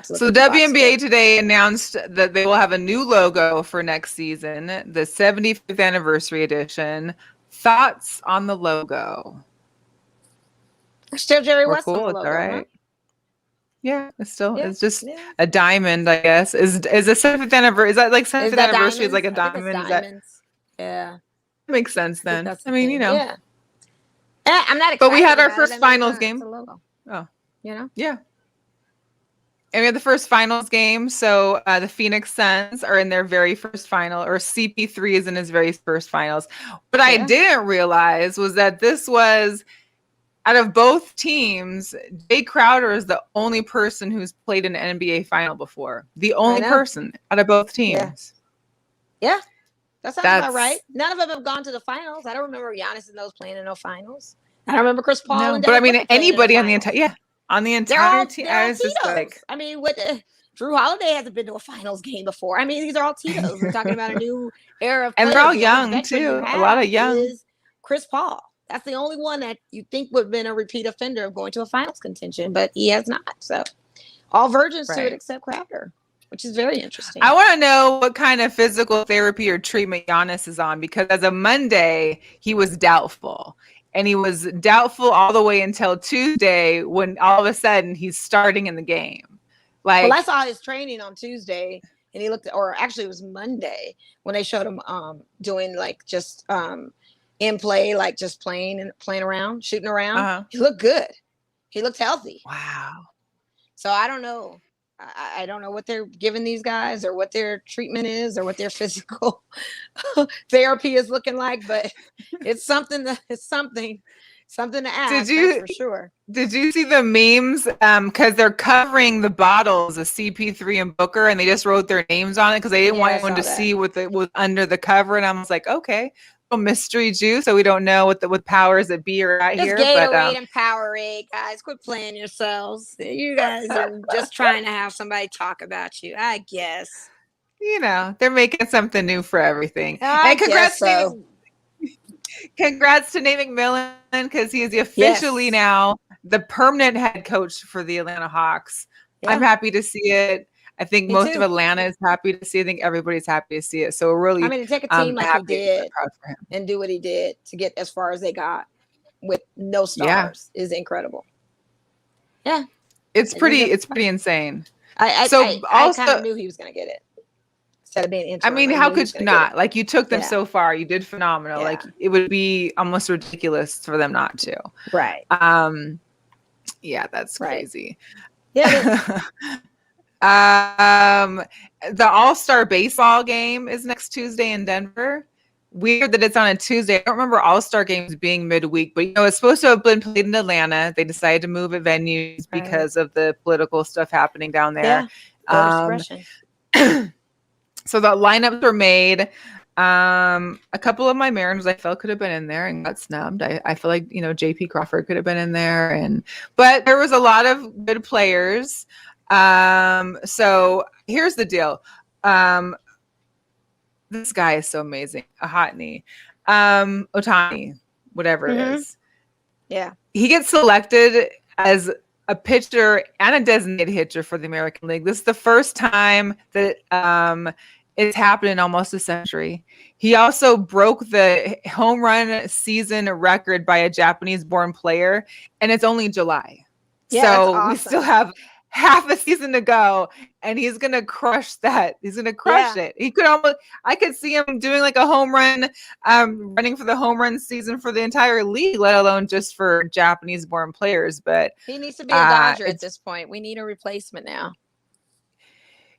S1: So the WNBA today announced that they will have a new logo for next season, the 75th anniversary edition. Thoughts on the logo?
S2: Still Jerry West.
S1: Cool. It's all right. Huh? Yeah, it's still. It's just a diamond, I guess. Is the 75th anniversary? Is that like 75th anniversary? Is like a diamond?
S2: Yeah,
S1: that makes sense then. I mean, you know.
S2: Yeah. I'm not excited.
S1: But we had our first finals game.
S2: Oh, you know.
S1: Yeah. And we had the first finals game. So the Phoenix Suns are in their very first final, or CP3 is in his very first finals. What I didn't realize was that this was, out of both teams, Jay Crowder is the only person who's played an NBA final before. The only person out of both teams.
S2: Yeah. That sounds about right. None of them have gone to the finals. I don't remember Giannis and those playing in no finals. I don't remember Chris Paul.
S1: No,
S2: and
S1: but I mean, anybody on the entire, on the entire team. I was just like,
S2: I mean, Drew Holiday hasn't been to a finals game before. I mean, these are all Tito's. We're talking about a new era of
S1: and they're all young too. A lot of young.
S2: Is Chris Paul. That's the only one that you think would have been a repeat offender of going to a finals contention, but he has not. So all virgins to it except Crowder, which is very interesting.
S1: I want to know what kind of physical therapy or treatment Giannis is on, because as of Monday, he was doubtful. And he was doubtful all the way until Tuesday, when all of a sudden he's starting in the game. Like,
S2: well, I saw his training on Tuesday and he looked, or actually it was Monday when they showed him doing like just in play, like just playing around, shooting around. He looked good. He looked healthy.
S1: Wow.
S2: So I don't know. I don't know what they're giving these guys or what their treatment is or what their physical therapy is looking like, but it's something to ask. That's for sure.
S1: Did you see the memes? Because they're covering the bottles of CP3 and Booker, and they just wrote their names on it because they didn't want anyone to see what was under the cover. And I was like, okay, little mystery juice, so we don't know what powers that be are out here.
S2: Just Gatorade and Powerade, guys. Quit playing yourselves. You guys are just trying to have somebody talk about you, I guess.
S1: You know, they're making something new for everything. And congrats to Nate McMillan, because he is officially now the permanent head coach for the Atlanta Hawks. Yeah. I'm happy to see it. I think most of Atlanta is happy to see it. I think everybody's happy to see it. So really,
S2: to take a team like he did and do what he did to get as far as they got with no stars is incredible. Yeah.
S1: It's pretty insane.
S2: I kind of knew he was going to get it. Instead of being interim,
S1: I mean, how could you not? Like, you took them so far. You did phenomenal. Yeah. Like, it would be almost ridiculous for them not to.
S2: Right.
S1: Yeah, that's crazy.
S2: Yeah.
S1: The All-Star baseball game is next Tuesday in Denver. Weird that it's on a Tuesday. I don't remember All-Star games being midweek, but it's supposed to have been played in Atlanta. They decided to move it venues because of the political stuff happening down there. So the lineups were made. A couple of my Mariners I felt could have been in there and got snubbed. I feel like, JP Crawford could have been in there, but there was a lot of good players. So here's the deal. This guy is so amazing. Otani, whatever it is.
S2: Yeah.
S1: He gets selected as a pitcher and a designated hitcher for the American League. This is the first time that it's happened in almost a century. He also broke the home run season record by a Japanese-born player, and it's only July.
S2: Yeah,
S1: so
S2: awesome.
S1: We still have half a season to go, and he's gonna crush that. He's gonna crush it. I could see him doing like a home run, running for the home run season for the entire league, let alone just for Japanese-born players. But
S2: he needs to be a Dodger at this point. We need a replacement now.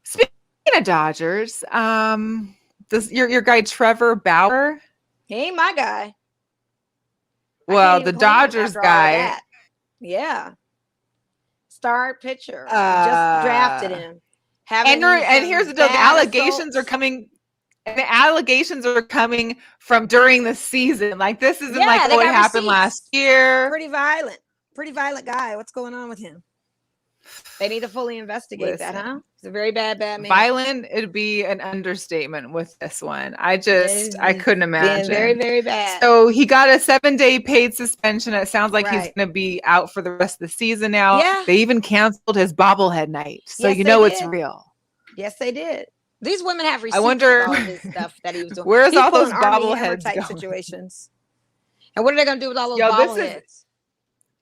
S1: Speaking of Dodgers, your guy Trevor Bauer.
S2: He ain't my guy.
S1: Well, the Dodgers guy.
S2: Yeah. Star pitcher. Just drafted him.
S1: And here's the deal. The allegations are coming. And the allegations are coming from during the season. Like, this isn't like what happened last year.
S2: Pretty violent guy. What's going on with him? They need to fully investigate that, huh? It's a very bad man.
S1: Violent, it'd be an understatement with this one. I couldn't imagine.
S2: Very, very bad.
S1: So he got a 7-day paid suspension. It sounds like he's going to be out for the rest of the season now.
S2: Yeah.
S1: They even canceled his bobblehead night. So it's real.
S2: Yes, they did. These women have receipts.
S1: I wonder
S2: all this stuff that he was doing.
S1: Where's all those bobbleheads
S2: type situations? And what are they going to do with all those bobbleheads?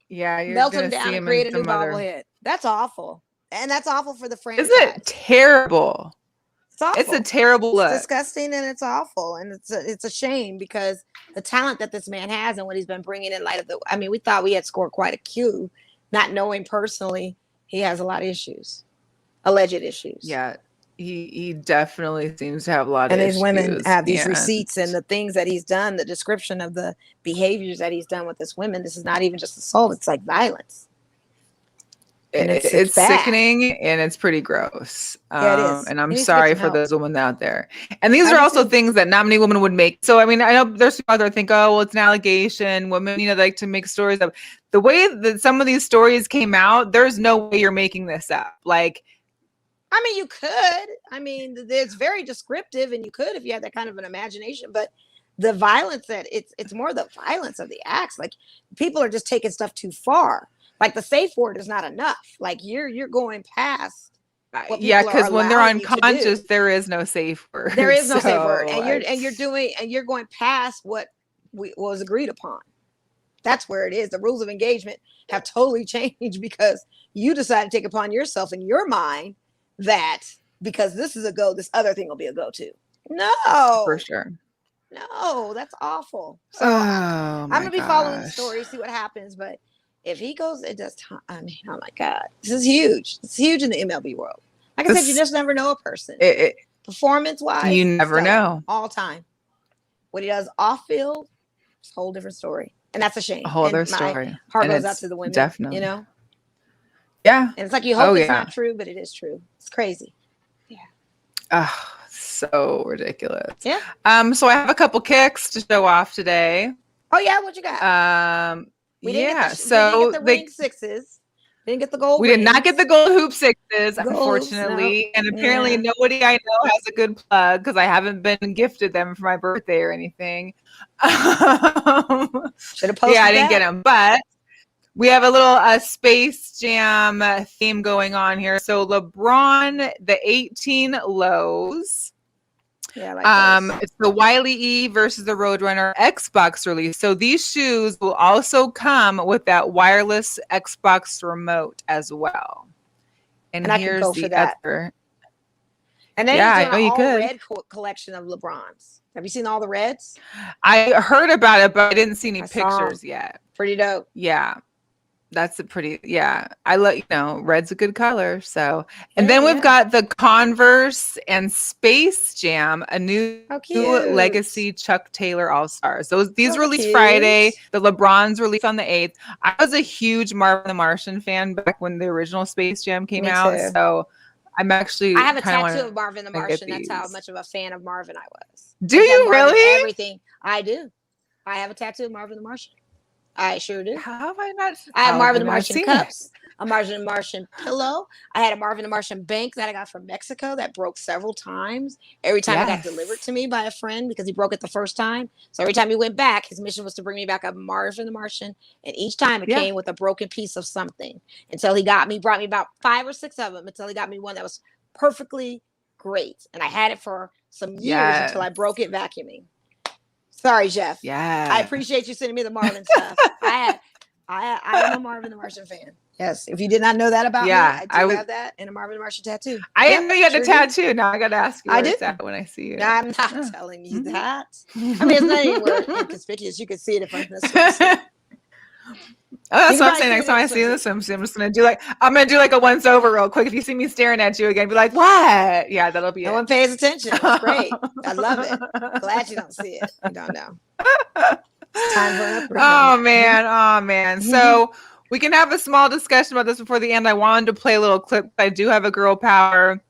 S1: You're
S2: melt them down and create a new bobblehead. That's awful. And that's awful for the franchise.
S1: Isn't it terrible?
S2: It's awful.
S1: It's a terrible look.
S2: It's disgusting and it's awful. And it's a shame because the talent that this man has and what he's been bringing in light of we thought we had scored quite a cue, not knowing personally he has a lot of issues, alleged issues.
S1: Yeah. He definitely seems to have a lot of issues.
S2: And these women have these receipts and the things that he's done, the description of the behaviors that he's done with this women. This is not even just assault. It's like violence. And it's
S1: sickening and it's pretty gross.
S2: Yeah, it is.
S1: And I'm sorry for those women out there. And these are also things that not many women would make. So, I know there's people out there think, oh, well, it's an allegation. Women, like to make stories up. The way that some of these stories came out, there's no way you're making this up. Like,
S2: you could. It's very descriptive, and you could if you had that kind of an imagination. But the violence it's more the violence of the acts. Like, people are just taking stuff too far. Like, the safe word is not enough. Like, you're going past.
S1: Because when they're unconscious, there is no safe word.
S2: There is no safe word, and you're going past what was agreed upon. That's where it is. The rules of engagement have totally changed because you decided to take upon yourself in your mind that because this is a go, this other thing will be a go too. No,
S1: For sure.
S2: no, that's awful. So
S1: Oh
S2: I'm
S1: my
S2: gonna be following the
S1: gosh.
S2: story, see what happens. But if he goes, it does. I mean, oh my God, this is huge. It's huge in the MLB world. Like I said, you just never know a person. Performance wise,
S1: You never know.
S2: all time. What he does off field, it's a whole different story, and that's a shame.
S1: A whole
S2: and
S1: other
S2: my
S1: story.
S2: heart
S1: And
S2: goes out
S1: it's
S2: to the women.
S1: definitely.
S2: You know.
S1: Yeah.
S2: And it's like you hope
S1: Oh,
S2: it's
S1: yeah.
S2: not true, but it is true. It's crazy. Yeah.
S1: Oh, so ridiculous.
S2: Yeah.
S1: So I have a couple kicks to show off today.
S2: Oh yeah, what you got? We didn't
S1: Yeah.
S2: get the,
S1: So
S2: we didn't get the ring sixes. We didn't get the gold.
S1: we did not get
S2: rings.
S1: the gold hoop sixes,
S2: Gold
S1: unfortunately.
S2: hoops, no.
S1: And apparently
S2: Yeah.
S1: nobody I know has a good plug because I haven't been gifted them for my birthday or anything.
S2: Should have posted
S1: Yeah, I didn't
S2: that.
S1: get them, but we have a little Space Jam theme going on here. So LeBron, the 18 lows.
S2: Yeah, I like
S1: It's the Wiley E versus the Roadrunner Xbox release. So these shoes will also come with that wireless Xbox remote as well. And
S2: I could
S1: here's
S2: go
S1: the
S2: for that.
S1: other.
S2: And then
S1: Yeah,
S2: he's
S1: I
S2: doing
S1: know
S2: an
S1: you could.
S2: all-red collection of LeBrons. Have you seen all the reds?
S1: I heard about it, but I didn't see any
S2: I saw 'em.
S1: pictures yet.
S2: Pretty dope.
S1: Yeah. That's a pretty, yeah. I let you know, red's a good color. So, and then we've got the Converse and Space Jam, a new legacy Chuck Taylor All Stars. These released Friday. The LeBron's released on the 8th. I was a huge Marvin the Martian fan back when the original Space Jam came out.
S2: Too.
S1: So I'm actually,
S2: I have a tattoo of Marvin the Martian. That's how much of a fan of Marvin I was.
S1: Do you really?
S2: Everything. I do. I have a tattoo of Marvin the Martian. I sure do.
S1: How have I not?
S2: I have Marvin the Martian cups, a Marvin the Martian pillow. I had a Marvin the Martian bank that I got from Mexico that broke several times. Every time it got delivered to me by a friend because he broke it the first time. So every time he went back, his mission was to bring me back a Marvin the Martian. And each time it came with a broken piece of something until he brought me about 5 or 6 of them until he got me one that was perfectly great. And I had it for some years until I broke it vacuuming. Sorry, Jeff.
S1: Yeah.
S2: I appreciate you sending me the Marvin stuff. I am a Marvin the Martian fan. Yes. If you did not know that about me, I do have that and a Marvin the Martian tattoo.
S1: I didn't know you had a tattoo. Now I got to ask you.
S2: I do
S1: when I see you.
S2: No, I'm not telling you that. I mean, it's not anywhere inconspicuous. You can see it if I'm this.
S1: Oh, that's what I'm saying. Next time I see this swimsuit, I'm just gonna do like a once over real quick. If you see me staring at you again, be like, "What?" Yeah, that'll be.
S2: No one pays attention. It's great. I love it. Glad you don't see it. You don't know. It's time for an upgrade.
S1: Oh man. So we can have a small discussion about this before the end. I wanted to play a little clip. I do have a girl power.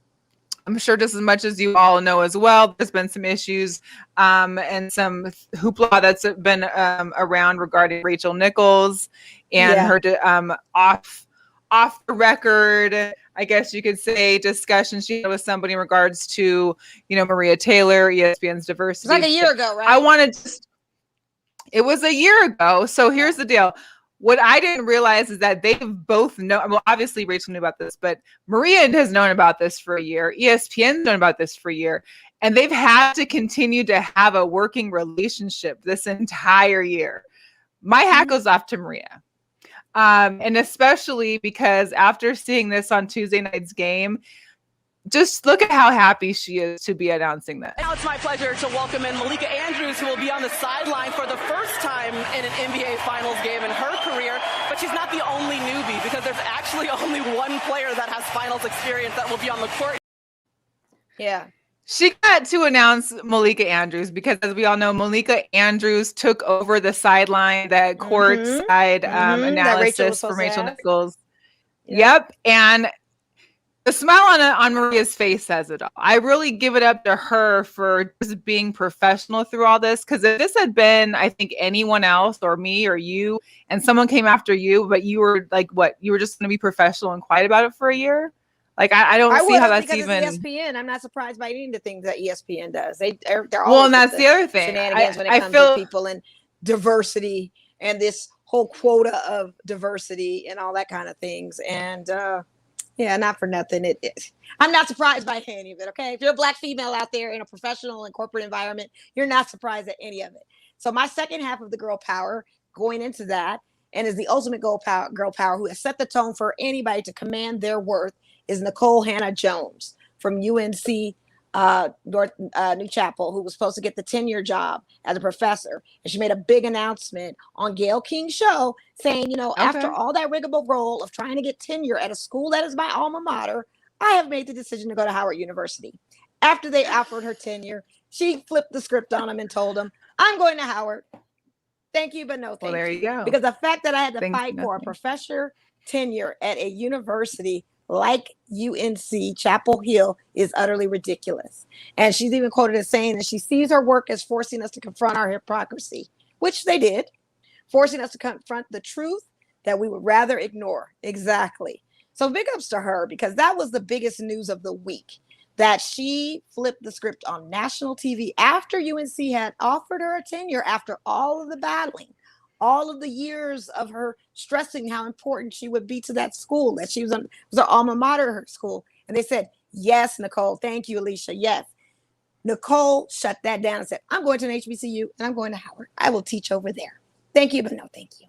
S1: I'm sure just as much as you all know as well, there's been some issues and some hoopla that's been around regarding Rachel Nichols and her off the record, I guess you could say, discussion she had with somebody in regards to, Maria Taylor, ESPN's diversity.
S2: It's like a year ago, right?
S1: It was a year ago. So here's the deal. What I didn't realize is that they've both known. Well, obviously Rachel knew about this, but Maria has known about this for a year. ESPN's known about this for a year. And they've had to continue to have a working relationship this entire year. My hat goes off to Maria. And especially because after seeing this on Tuesday night's game, just look at how happy she is to be announcing this.
S4: Now it's my pleasure to welcome in Malika Andrews, who will be on the sideline for the first time in an NBA Finals game in her career. But she's not the only newbie, because there's actually only one player that has Finals experience that will be on the court.
S2: Yeah.
S1: She got to announce Malika Andrews because, as we all know, Malika Andrews took over the sideline, that court side analysis for Rachel Nichols. Yep. And the smile on Maria's face says it all. I really give it up to her for just being professional through all this. Because if this had been, I think, anyone else or me or you, and someone came after you, but you were like, what? You were just going to be professional and quiet about it for a year? Like, I don't see how that's even.
S2: It's ESPN. I'm not surprised by any of the things that ESPN does. They're
S1: well, and that's the other thing.
S2: Shenanigans when it comes to people and diversity and this whole quota of diversity and all that kind of things. And yeah, not for nothing. I'm not surprised by any of it. Okay, if you're a Black female out there in a professional and corporate environment, you're not surprised at any of it. So my second half of the girl power going into that, and is the ultimate girl power who has set the tone for anybody to command their worth, is Nicole Hannah Jones from UNC New Chapel, who was supposed to get the tenure job as a professor. And she made a big announcement on Gayle King's show saying, after all that rigmarole of trying to get tenure at a school that is my alma mater, I have made the decision to go to Howard University. After they offered her tenure, she flipped the script on him and told him, I'm going to Howard. Thank you, but no thank you.
S1: Well, there you go.
S2: Because the fact that I had to fight for a professor tenure at a university like UNC Chapel Hill is utterly ridiculous. And she's even quoted as saying that she sees her work as forcing us to confront our hypocrisy, which they did, forcing us to confront the truth that we would rather ignore. Exactly. So big ups to her, because that was the biggest news of the week, that she flipped the script on national TV after UNC had offered her a tenure, after all of the battling, all of the years of her stressing how important she would be to that school, that she was her alma mater, her school. And they said, yes, Nicole. Thank you, Alicia. Yes. Nicole shut that down and said, I'm going to an HBCU and I'm going to Howard. I will teach over there. Thank you, but no thank you.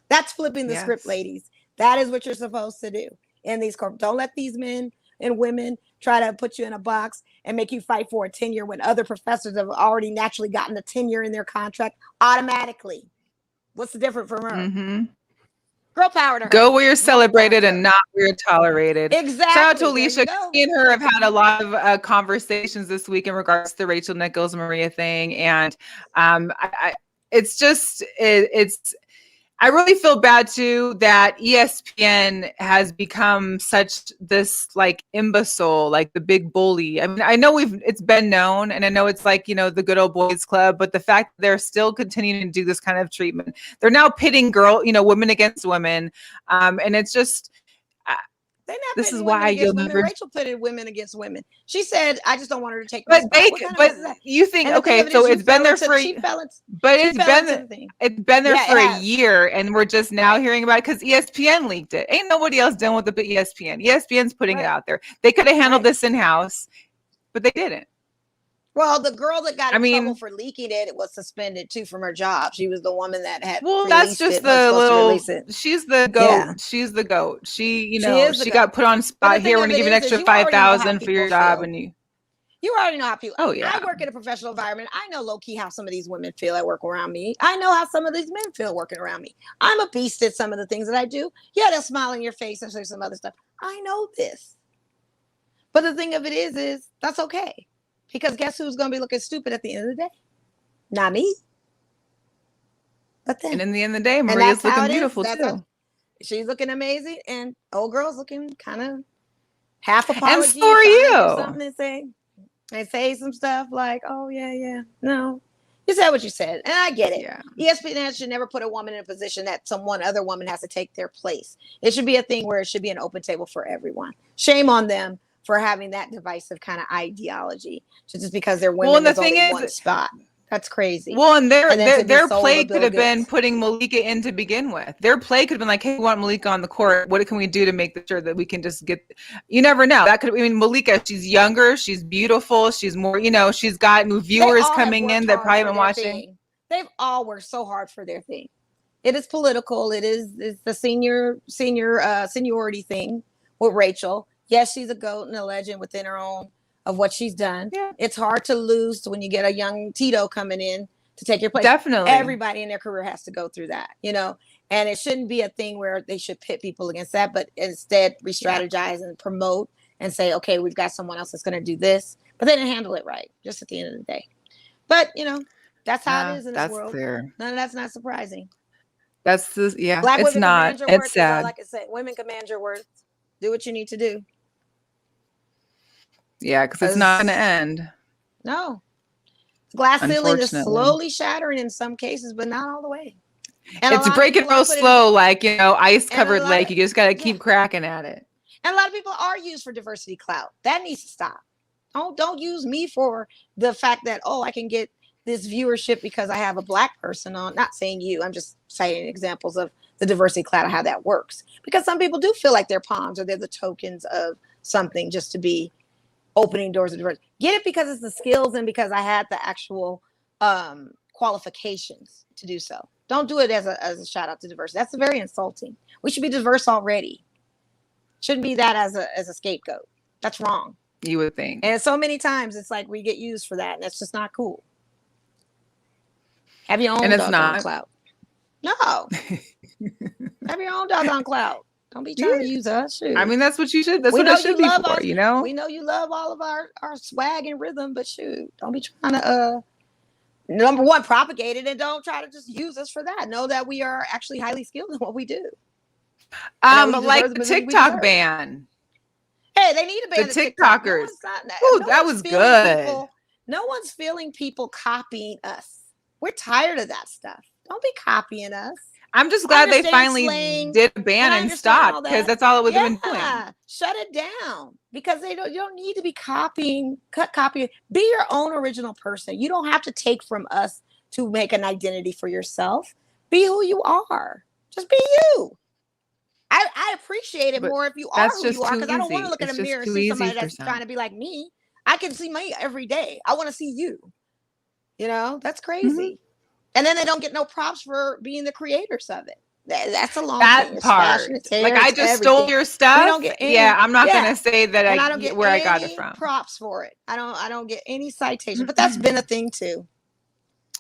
S2: That's flipping the script, ladies. That is what you're supposed to do in these corp. Don't let these men and women try to put you in a box and make you fight for a tenure when other professors have already naturally gotten a tenure in their contract automatically. What's the difference from her?
S1: Mm-hmm.
S2: Girl power to her.
S1: Go where you're celebrated and not where you're tolerated.
S2: Exactly.
S1: Shout out to Alicia. Me and her have had a lot of conversations this week in regards to the Rachel Nichols Maria thing, and I really feel bad too that ESPN has become such this like imbecile, like the big bully. I mean, I know it's been known, and I know it's like, the good old boys club, but the fact that they're still continuing to do this kind of treatment, they're now pitting women against women. And it's just, this is why you'll never.
S2: Rachel pitted women against women. She said, "I just don't want her to take."
S1: But you think, okay, so it's been there for. But it's been there for a year, and we're just now hearing about it because ESPN leaked it. Ain't nobody else done with it but ESPN. ESPN's putting it out there. They could have handled this in house, but they didn't.
S2: Well, the girl that got in trouble for leaking it was suspended too from her job. She was the woman that had.
S1: Well, that's just the little. She's the goat. Yeah. She's the goat. She got put on spot here. We're gonna give you an extra 5,000 for your job, and you
S2: already know how people.
S1: Oh yeah.
S2: I work in a professional environment. I know low key how some of these women feel at work around me. I know how some of these men feel working around me. I'm a beast at some of the things that I do. Yeah, they'll smile in your face and say some other stuff. I know this, but the thing of it is that's okay. Because guess who's going to be looking stupid at the end of the day? Not me. But then.
S1: And in the end of the day, Maria's looking beautiful too.
S2: She's looking amazing. And old girl's looking kind of half apology.
S1: And so are you.
S2: Something to say some stuff like, oh, yeah. No. You said what you said. And I get it. Yeah. ESPN should never put a woman in a position that some other woman has to take their place. It should be a thing where it should be an open table for everyone. Shame on them for having that divisive kind of ideology, just because they're women. Well, and the thing is, one spot. That's crazy.
S1: Well, and their play could have been putting Malika in to begin with. Their play could have been like, hey, we want Malika on the court. What can we do to make sure that we can just get? You never know. That could. Malika, she's younger, she's beautiful, she's more. She's got new viewers coming in that probably been watching.
S2: They've all worked so hard for their thing. It is political. It's the seniority thing with Rachel. Yes, she's a goat and a legend within her own of what she's done. Yeah. It's hard to lose when you get a young Tito coming in to take your place.
S1: Definitely.
S2: Everybody in their career has to go through that, and it shouldn't be a thing where they should pit people against that, but instead re-strategize and promote and say, okay, we've got someone else that's going to do this, but they didn't handle it right just at the end of the day. But, that's how it is in this world. Fair. None of that's not surprising.
S1: Black it's not. It's sad.
S2: Like I said, women command your words. Do what you need to do.
S1: Yeah, because it's not going to end.
S2: No. Glass ceiling is slowly shattering in some cases, but not all the way. And
S1: it's breaking real slow, like, ice-covered lake. You just got to keep cracking at it.
S2: And a lot of people are used for diversity clout. That needs to stop. Don't use me for the fact that, I can get this viewership because I have a Black person on. Not saying you. I'm just citing examples of the diversity clout of how that works. Because some people do feel like they're pawns or they're the tokens of something just to be opening doors of diversity. Get it because it's the skills and because I had the actual qualifications to do so. Don't do it as a shout out to diversity. That's very insulting. We should be diverse already. Shouldn't be that as a scapegoat. That's wrong.
S1: You would think.
S2: And so many times it's like we get used for that, and that's just not cool. Have your own
S1: And it's
S2: doggone
S1: not.
S2: clout. No. Have your own doggone clout. Don't be trying to use us. Shoot.
S1: I mean, that's what you should. That's what it should be for, you know?
S2: We know you love all of our swag and rhythm, but shoot, don't be trying to number one, propagate it, and don't try to just use us for that. Know that we are actually highly skilled in what we do.
S1: Like the TikTok ban.
S2: Hey, they need to ban
S1: the
S2: TikTok.
S1: TikTokers.
S2: No
S1: that was good.
S2: No one's feeling people copying us. We're tired of that stuff. Don't be copying us.
S1: I'm just glad they finally did a ban and stopped, because that's all it was been doing.
S2: Shut it down, because you don't need to be copying. Be your own original person. You don't have to take from us to make an identity for yourself. Be who you are. Just be you. I appreciate it more if you are who you are, because I don't want to look in the mirror and see somebody that's trying to be like me. I can see me every day. I want to see you. You know, that's crazy. Mm-hmm. And then they don't get no props for being the creators of it. That's a long
S1: that part. Like, I just stole your stuff.
S2: Don't get any,
S1: I'm not gonna say that I
S2: don't get
S1: where I got it from.
S2: Props for it. I don't get any citation. But that's been a thing too.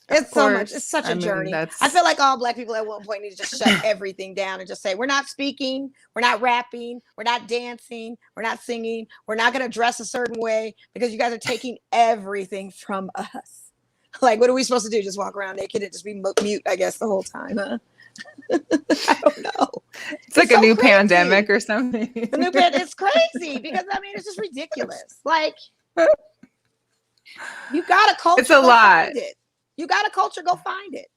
S2: It's so much. It's such a journey. I feel like all Black people at one point need to just shut everything down and just say, we're not speaking, we're not rapping, we're not dancing, we're not singing, we're not going to dress a certain way because you guys are taking everything from us. Like, what are we supposed to do? Just walk around naked and just be mute, I guess, the whole time, huh? I don't know.
S1: It's like a new pandemic or something.
S2: The new pandemic. It's crazy because, I mean, it's just ridiculous. Like, you got a culture.
S1: It's a lot.
S2: You got a culture, go find it.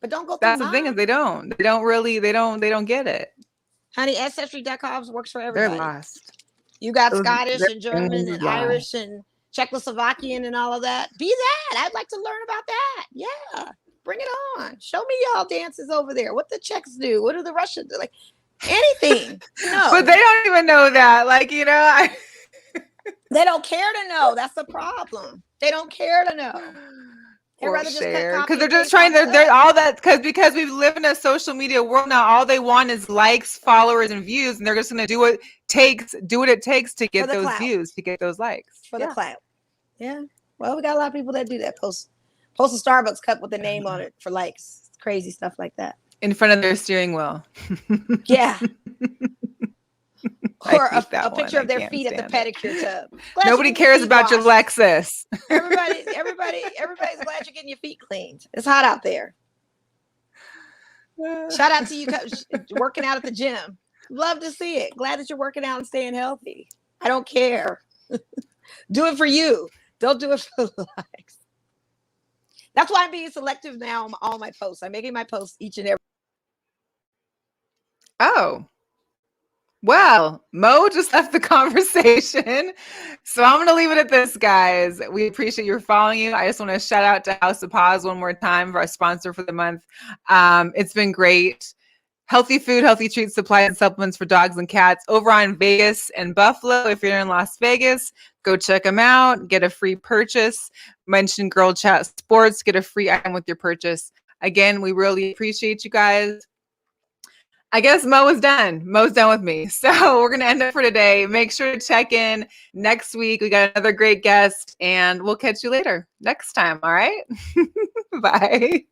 S2: But don't go.
S1: That's the thing, is they don't get it.
S2: Honey, ancestry.com works for everybody.
S1: They're lost.
S2: You got Scottish and German and Irish and Czechoslovakian and all of that. Be that. I'd like to learn about that. Yeah. Bring it on. Show me y'all dances over there. What the Czechs do? What do the Russians do? Like, anything. No.
S1: But they don't even know that. Like, you know,
S2: they don't care to know. That's the problem. They don't care to know.
S1: Because they're just trying to, they're all that, because we live in a social media world now. All they want is likes, followers, and views, and they're just going to do what it takes to get those views, to get those likes
S2: for the clout. Yeah. Well, we got a lot of people that do that. Post a Starbucks cup with the name on it for likes. Crazy stuff like that
S1: in front of their steering wheel.
S2: Yeah. Or a picture of their feet at the pedicure tub.
S1: Nobody cares about your Lexus.
S2: Everybody's glad you're getting your feet cleaned. It's hot out there. Shout out to you working out at the gym. Love to see it. Glad that you're working out and staying healthy. I don't care. Do it for you. Don't do it for the likes. That's why I'm being selective now on all my posts. I'm making my posts each and every.
S1: Oh. Well, Mo just left the conversation, so I'm going to leave it at this, guys. We appreciate you following you. I just want to shout out to House of Paws one more time for our sponsor for the month. It's been great. Healthy food, healthy treats, supplies, and supplements for dogs and cats over on Vegas and Buffalo. If you're in Las Vegas, go check them out. Get a free purchase. Mention Girl Chat Sports. Get a free item with your purchase. Again, we really appreciate you guys. I guess Mo is done. Mo's done with me. So we're going to end it for today. Make sure to check in next week. We got another great guest, and we'll catch you later next time. All right. Bye.